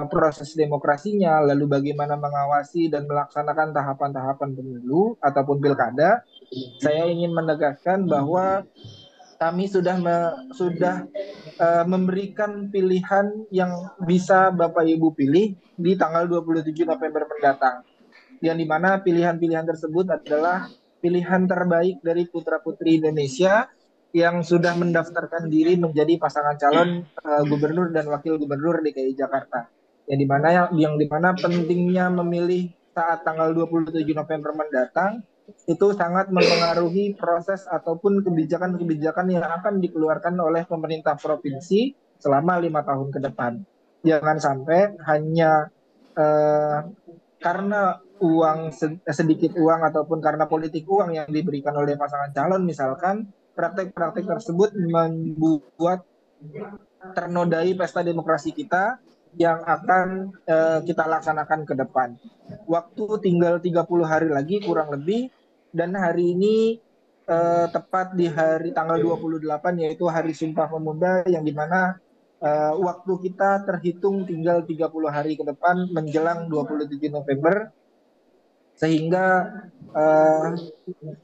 proses demokrasinya, lalu bagaimana mengawasi dan melaksanakan tahapan-tahapan pemilu ataupun pilkada, saya ingin menegaskan bahwa kami sudah memberikan pilihan yang bisa Bapak Ibu pilih di tanggal 27 November mendatang. Yang dimana pilihan-pilihan tersebut adalah pilihan terbaik dari putra-putri Indonesia yang sudah mendaftarkan diri menjadi pasangan calon gubernur dan wakil gubernur DKI Jakarta. Yang dimana pentingnya memilih saat tanggal 27 November mendatang itu sangat mempengaruhi proses ataupun kebijakan-kebijakan yang akan dikeluarkan oleh pemerintah provinsi selama 5 tahun ke depan. Jangan sampai hanya karena sedikit uang ataupun karena politik uang yang diberikan oleh pasangan calon misalkan, praktek-praktek tersebut membuat ternodai pesta demokrasi kita yang akan kita laksanakan ke depan. Waktu tinggal 30 hari lagi kurang lebih, dan hari ini tepat di hari tanggal 28 yaitu Hari Sumpah Pemuda, yang dimana waktu kita terhitung tinggal 30 hari ke depan menjelang 27 November. Sehingga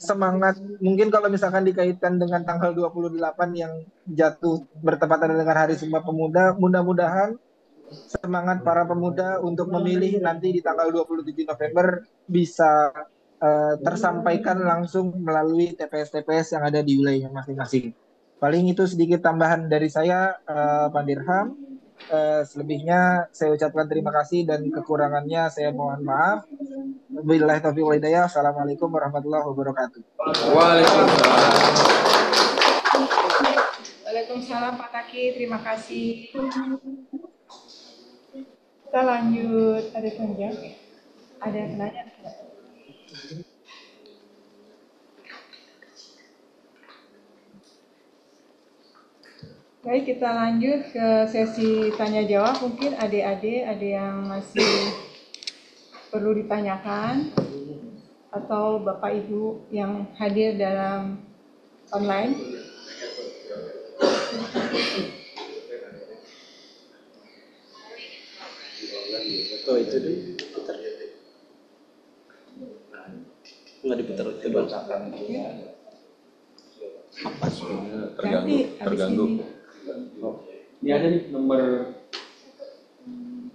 semangat, mungkin kalau misalkan dikaitkan dengan tanggal 28 yang jatuh bertepatan dengan Hari Sumpah Pemuda, mudah-mudahan semangat para pemuda untuk memilih nanti di tanggal 27 November bisa tersampaikan langsung melalui TPS-TPS yang ada di wilayah masing-masing. Paling itu sedikit tambahan dari saya, Pak Dirham. Selebihnya saya ucapkan terima kasih dan kekurangannya saya mohon maaf. Wabillahi taufiq wal hidayah. Assalamualaikum warahmatullahi wabarakatuh. Waalaikumsalam. Waalaikumsalam Pak Taki, terima kasih. Kita lanjut, ada panjang. Ada yang nanya? Baik, kita lanjut ke sesi tanya jawab. Mungkin adik-adik ada yang masih perlu ditanyakan atau Bapak Ibu yang hadir dalam online. Oh itu deh, putar. Nggak diputar itu bang. Apa sebenarnya Nanti terganggu? habis ini. Oh. Ini ada nih nomor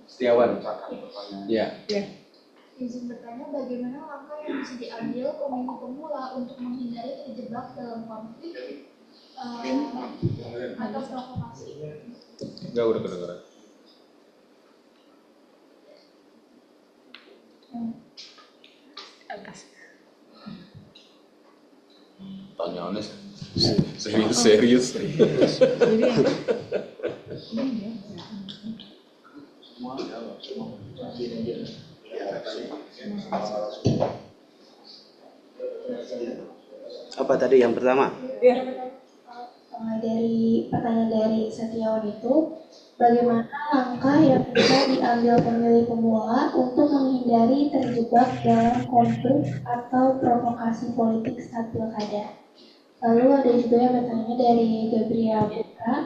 Setiawan. Ya. Ya. Izin bertanya, bagaimana langkah yang bisa diambil pemilih pemula untuk menghindari terjebak dalam konflik atau provokasi? Enggak, udah kedengeran. Atas. Tanyaannya serius. Jadi Apa tadi yang pertama? ya. Dari pertanyaan dari Setiawan itu, bagaimana langkah yang bisa diambil pemilih pemula untuk menghindari terjebak dalam konflik atau provokasi politik saat pilkada? Lalu ada juga yang bertanya dari Gabriel Putra,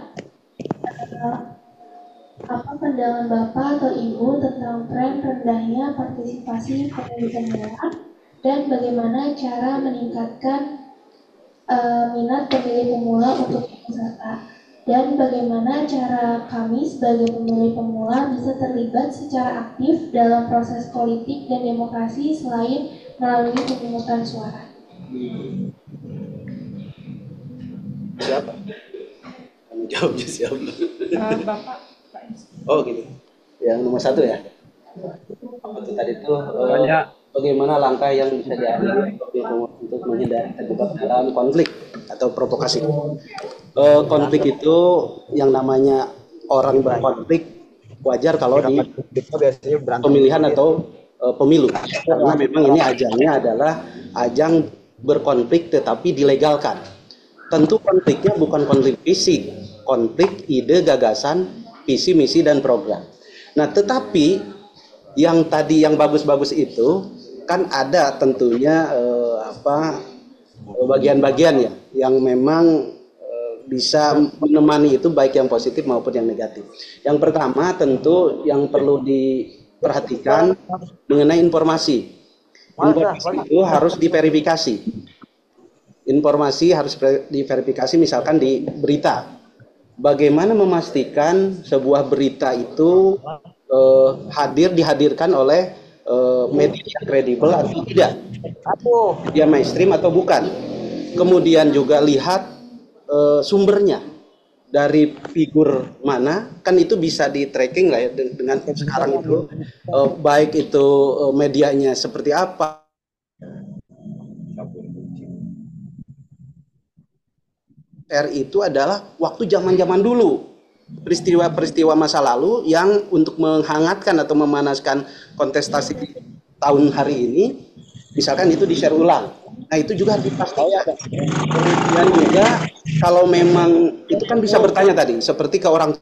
apa pandangan Bapak atau Ibu tentang tren rendahnya partisipasi pemilih pemula dan bagaimana cara meningkatkan minat pemilih pemula untuk ikut serta, dan bagaimana cara kami sebagai pemilih pemula bisa terlibat secara aktif dalam proses politik dan demokrasi selain melalui pemungutan suara. Siapa? Kamu jawabnya siapa? Bapak. Oh gitu. Yang nomor 1 ya. Apa itu tadi tuh? Bagaimana langkah yang bisa diambil untuk menghindari terjebak dalam konflik atau provokasi? Konflik itu yang namanya orang berkonflik wajar kalau di pemilihan atau pemilu, karena memang ini ajangnya adalah ajang berkonflik tetapi dilegalkan. Tentu konfliknya bukan konflik fisik, konflik ide, gagasan, visi, misi, dan program. Nah, tetapi yang tadi yang bagus-bagus itu kan ada tentunya bagian-bagian ya yang memang bisa menemani itu, baik yang positif maupun yang negatif. Yang pertama tentu yang perlu diperhatikan mengenai informasi. Informasi itu harus diverifikasi. Informasi harus diverifikasi, misalkan di berita. Bagaimana memastikan sebuah berita itu dihadirkan oleh media yang kredibel atau tidak, media mainstream atau bukan. Kemudian juga lihat sumbernya dari figur mana, kan itu bisa di tracking lah ya dengan sekarang itu, baik itu medianya seperti apa. Itu adalah waktu zaman-zaman dulu, peristiwa-peristiwa masa lalu yang untuk menghangatkan atau memanaskan kontestasi tahun hari ini, misalkan itu di-share ulang. Nah, itu juga harus dipastikan. Kemudian juga kalau memang itu kan bisa bertanya tadi, seperti ke orang,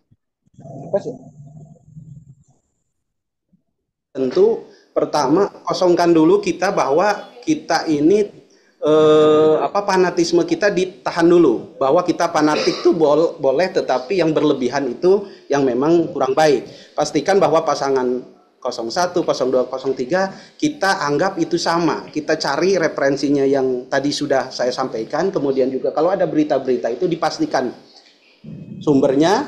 tentu pertama kosongkan dulu kita bahwa kita ini fanatisme kita ditahan dulu, bahwa kita fanatik itu boleh, tetapi yang berlebihan itu yang memang kurang baik. Pastikan bahwa pasangan 01, 02, 03 kita anggap itu sama. Kita cari referensinya yang tadi sudah saya sampaikan. Kemudian juga kalau ada berita-berita itu dipastikan sumbernya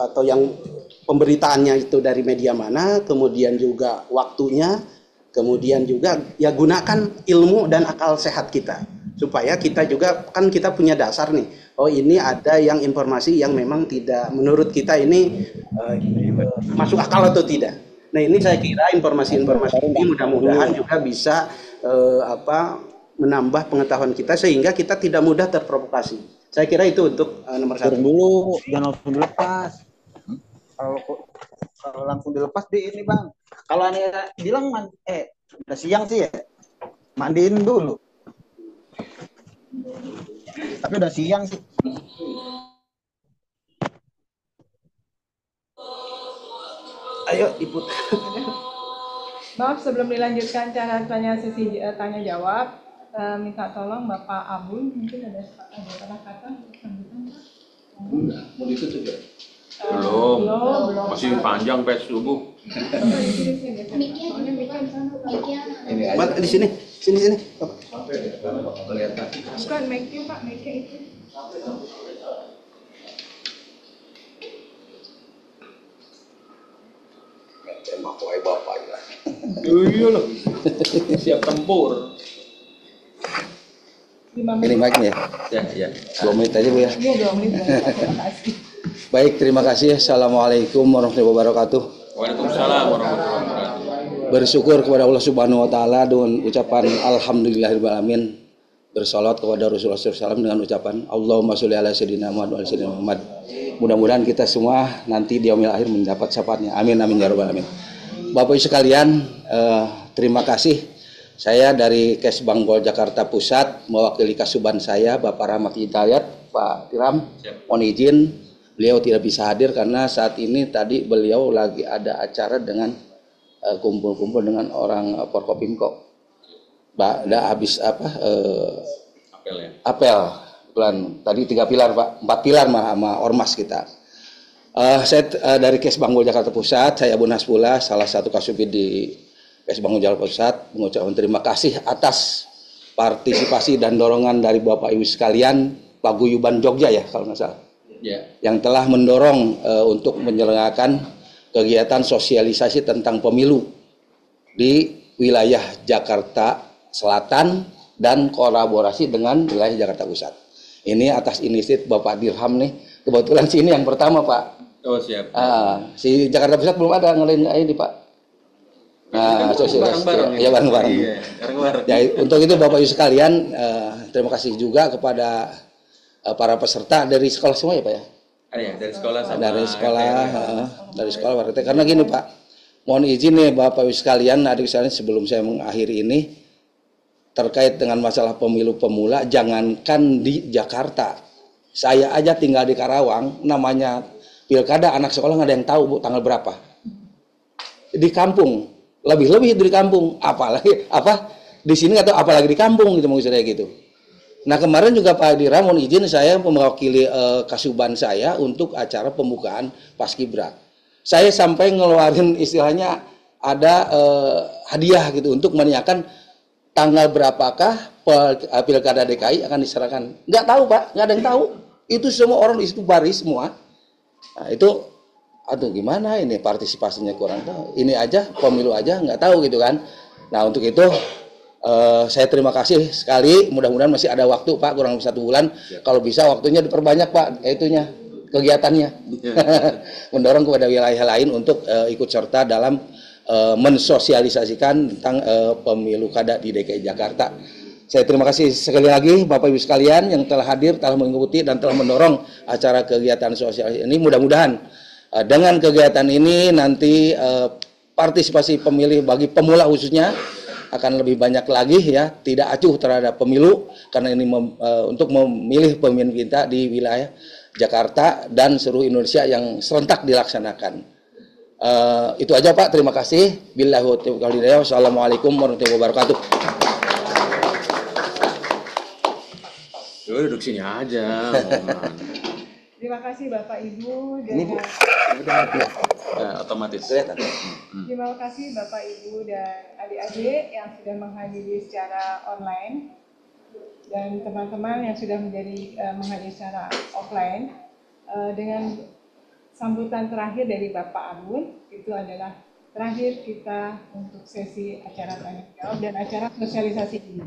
atau yang pemberitaannya itu dari media mana, kemudian juga waktunya, kemudian juga ya gunakan ilmu dan akal sehat kita supaya kita juga kan kita punya dasar nih. Oh, ini ada yang informasi yang memang tidak menurut kita ini masuk akal atau tidak. Nah, ini saya kira informasi-informasi ini mudah-mudahan juga bisa menambah pengetahuan kita sehingga kita tidak mudah terprovokasi. Saya kira itu untuk nomor 1. Dulu jangan langsung dilepas. Kalau langsung dilepas di ini Bang. Kalau Anda bilang udah siang sih ya, mandiin dulu. Tapi udah siang sih. Ayo Ibu. Maaf, sebelum dilanjutkan cara sesi tanya jawab, minta tolong Bapak Abul, mungkin ada kata-kata sambutan. Mau ditutup ya? Belum. Masih panjang pes subuh. Di sini. Bukan mic-nya Pak, mic-nya itu. Tembak wae Bapak ya. Iya loh. Siap tempur. 5 Ini menit. mic-nya ya? Ya. 2 menit aja Bu ya. Iya, 2 menit. Terima kasih. Baik, terima kasih. Assalamualaikum warahmatullahi wabarakatuh. Waalaikumsalam warahmatullahi wabarakatuh. Bersyukur kepada Allah Subhanahu wa taala dengan ucapan alhamdulillahirabbil alamin. Bersolawat kepada Rasulullah SAW dengan ucapan Allahumma sholli ala sayyidina Muhammad wa ala sayyidina Muhammad. Mudah-mudahan kita semua nanti di yaumil akhir mendapat syafaatnya. Amin amin ya rabbal alamin. Bapak Ibu sekalian, terima kasih. Saya dari Kesbangpol Jakarta Pusat mewakili Kasuban saya Bapak Rahmat Hidayat, Pak Tiram. Mohon izin beliau tidak bisa hadir karena saat ini tadi beliau lagi ada acara dengan kumpul-kumpul dengan orang Forkopimko. Ada habis Apel ya. Apel bulan tadi 3 pilar Pak, 4 pilar sama ormas kita. Saya dari Kesbangpol Jakarta Pusat, saya Abu Nasbullah, salah satu kasubid di Kesbangpol Jakarta Pusat, mengucapkan terima kasih atas partisipasi dan dorongan dari Bapak Ibu sekalian, Paguyuban Jogja ya kalau nggak salah, yang telah mendorong untuk menyelenggarakan kegiatan sosialisasi tentang pemilu di wilayah Jakarta Selatan dan kolaborasi dengan wilayah Jakarta Pusat. Ini atas inisiatif Bapak Dirham nih. Kebetulan sini yang pertama Pak. Oh siap. Si Jakarta Pusat belum ada ngelain ini Pak. Nah, sosialisasi bareng-bareng ya bareng-bareng. Iya, bareng-bareng. Ya, untuk itu Bapak Ibu sekalian, terima kasih juga kepada para peserta dari sekolah semua ya Pak ya. Ada ya dari sekolah sama Dari sekolah, dari sekolah Pak. Karena gini Pak, Mohon izin nih Bapak Ibu sekalian, adik sekalian, sebelum saya mengakhiri ini, terkait dengan masalah pemilu pemula, jangankan di Jakarta, saya aja tinggal di Karawang, namanya pilkada anak sekolah nggak ada yang tahu Bu tanggal berapa. Di kampung, lebih-lebih di kampung, apalagi di sini atau apalagi di kampung gitu maksud saya gitu. Nah kemarin juga Pak Dira mohon izin saya mewakili Kasuban saya untuk acara pembukaan Paskibra. Saya sampai ngeluarin istilahnya ada hadiah gitu untuk menanyakan tanggal berapakah pilkada DKI akan diserahkan. Nggak tahu Pak, nggak ada yang tahu. Itu semua orang di situ baris semua. Nah itu, aduh gimana ini partisipasinya kurang tahu. Ini aja pemilu aja nggak tahu gitu kan. Nah untuk itu saya terima kasih sekali. Mudah-mudahan masih ada waktu Pak, kurang lebih 1 bulan. Kalau bisa waktunya diperbanyak Pak, itunya kegiatannya. Mendorong kepada wilayah lain untuk ikut serta dalam mensosialisasikan tentang pemilu kada di DKI Jakarta. Saya terima kasih sekali lagi Bapak Ibu sekalian yang telah hadir, telah mengikuti dan telah mendorong acara kegiatan sosial ini. Mudah-mudahan dengan kegiatan ini nanti partisipasi pemilih bagi pemula khususnya akan lebih banyak lagi ya, tidak acuh terhadap pemilu karena ini untuk memilih pemimpin kita di wilayah Jakarta dan seluruh Indonesia yang serentak dilaksanakan. Itu aja Pak, terima kasih. Billahi taufiq wal hidayah. Wassalamualaikum warahmatullahi wabarakatuh. Duduk sini aja. Terima kasih Bapak Ibu dan Ini Bu, ini udah mati ya? Otomatis. Kelihatan. terima kasih Bapak Ibu dan adik-adik yang sudah menghadiri secara online dan teman-teman yang sudah menghadiri secara offline. Dengan sambutan terakhir dari Bapak Abun, itu adalah terakhir kita untuk sesi acara tanya jawab dan acara sosialisasi ini.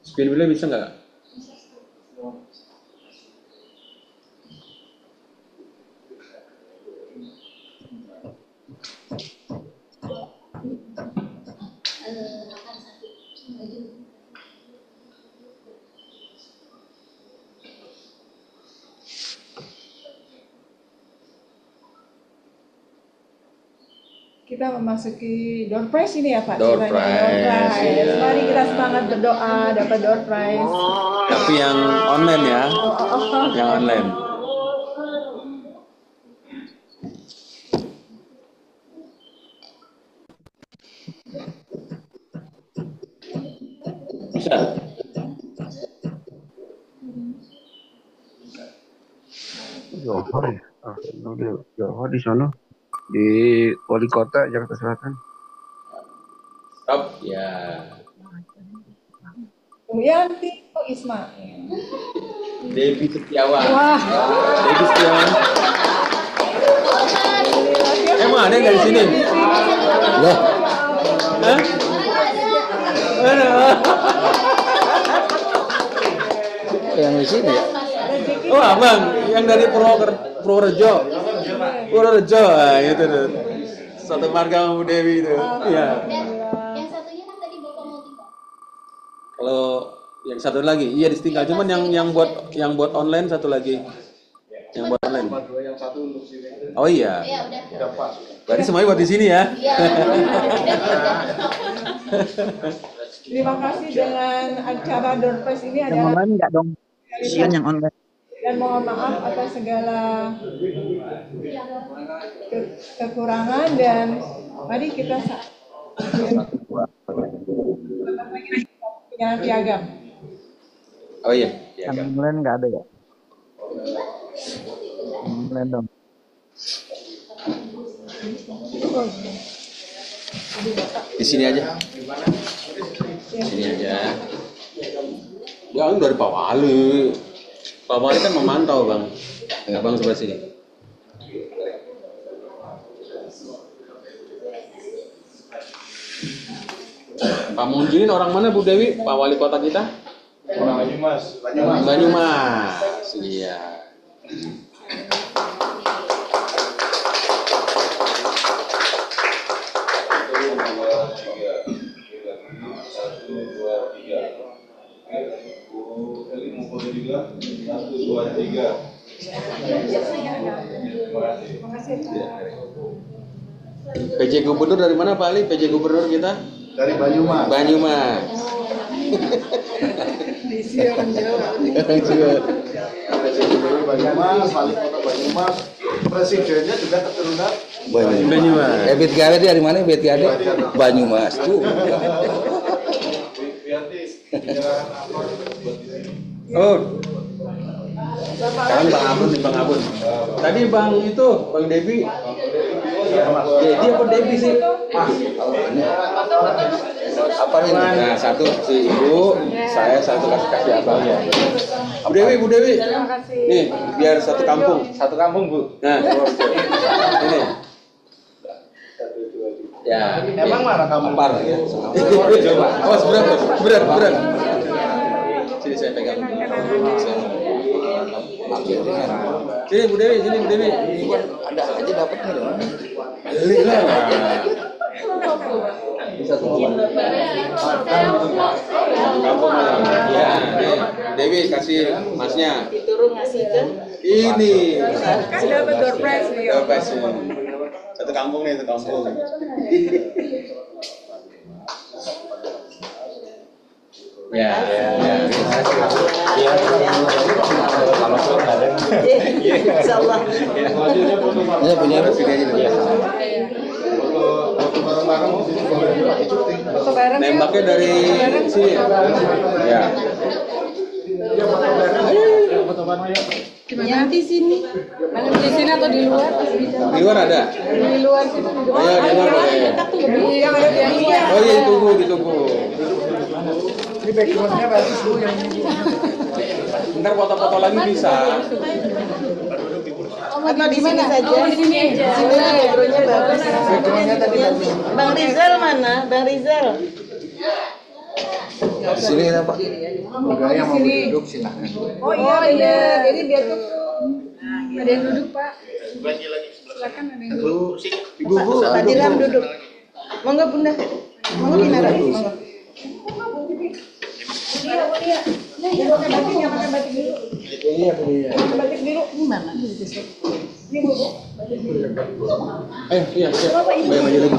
Spin wheel bisa nggak? Kita memasuki door prize ini ya Pak? Door Ceritanya, prize, iya. Mari kita semangat berdoa dapat door prize. Tapi yang online ya, yang online. Bisa. Johor ya? Johor di sana di wali kota Jakarta Selatan. Stop. Ya. Yanti Ismail. Devi Setiawan. Wah. Devi Setiawan. Emang ada yang dari sini? Loh, Hah? yang di sini ya? Oh abang, yang dari Purworejo. Purworejo, itu tuh. Satu marga sama Bu Dewi itu. Iya. Yang satunya kan tadi Bapak mau tinggal. Kalau yang satu lagi, iya ditinggal. Cuman yang buat online satu lagi. Yang buat online. Oh iya. Iya, udah. Berarti semuanya buat di sini ya. Iya. Terima kasih dengan acara door prize ini Yang adalah online enggak dong? Isian yang online. dan mohon maaf atas segala kekurangan dan mari kita punya piagam. Oh iya. Yang online enggak ada ya? Online dong. Di sini aja. Di sini aja. Bang dari Pak Wali. Pak Wali kan memantau bang. Enggak bang sebelah sini. Pak Munjin orang mana Bu Dewi? Pak Wali kota kita? Orang Banyumas. Banyumas. Iya. Satu, dua, tiga. PJ Gubernur dari mana Pak Ali? PJ Gubernur kita? Dari Banyumas. Banyumas. Diisi orang Jawa. Orang Jawa. PJ Gubernur Banyumas, Wali Kota Banyumas, Presidennya juga keturunan Banyumas. Bit Gade dari mana Bit Gade? Banyumas tuh. Oh. Sekarang Bang Abun nih, Bang Abun. Tadi Bang itu, Bang Debi. Dedi apa Debi sih? Apa ini? Nah, satu si Ibu, saya satu kasih abang ya. Bu Dewi, Bu Dewi. Nih, biar satu kampung. Satu kampung, Bu. Nah, ini. Ya, Emang mana kamu? par ya. Awas berat. Sini saya pegang. Sini Bu Dewi, sini Bu Dewi. Ada aja dapatnya dong. Beli lah. Kampung ya, Dewi kasih masnya. Diturun ngasih ke Ini. kan dapat door prize nih. Door prize. Satu kampung nih, satu kampung. Ya. Insyaallah. Ya punya Sini aja dulu. Foto bareng ya. Nembaknya dari sini. Ya. Gimana? Di sini. Di sini atau di luar? Di luar ada? Di luar situ di luar. Ayo di luar boleh. Yang ada di luar. Oh iya, ditunggu. Ini backgroundnya bagus Bu yang ini. Ntar foto-foto lagi bisa. Atau di sini saja. Oh, di sini aja. Sini backgroundnya bagus. Backgroundnya tadi bagus. Bang Rizal mana? Bang Rizal. di sini apa? Juga yang mau duduk silahkan. Oh iya. Jadi biar tuh ada yang duduk, Pak. Silakan ada yang duduk. Ibu. Pak Dirham duduk. Monggo Bunda. Monggo Kinara. Monggo. Iya, iya. Batik biru ini mana? Ini Bu. Ayo, iya, siap. Bayar maju lagi.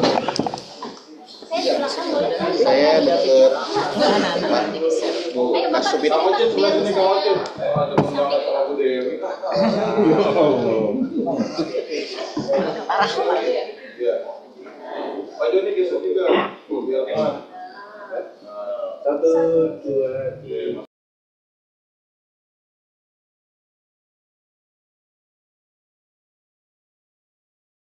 Saya dokter Bu Kasubit. Parah. Pak Joni gesek juga. Satu, dua, tiga.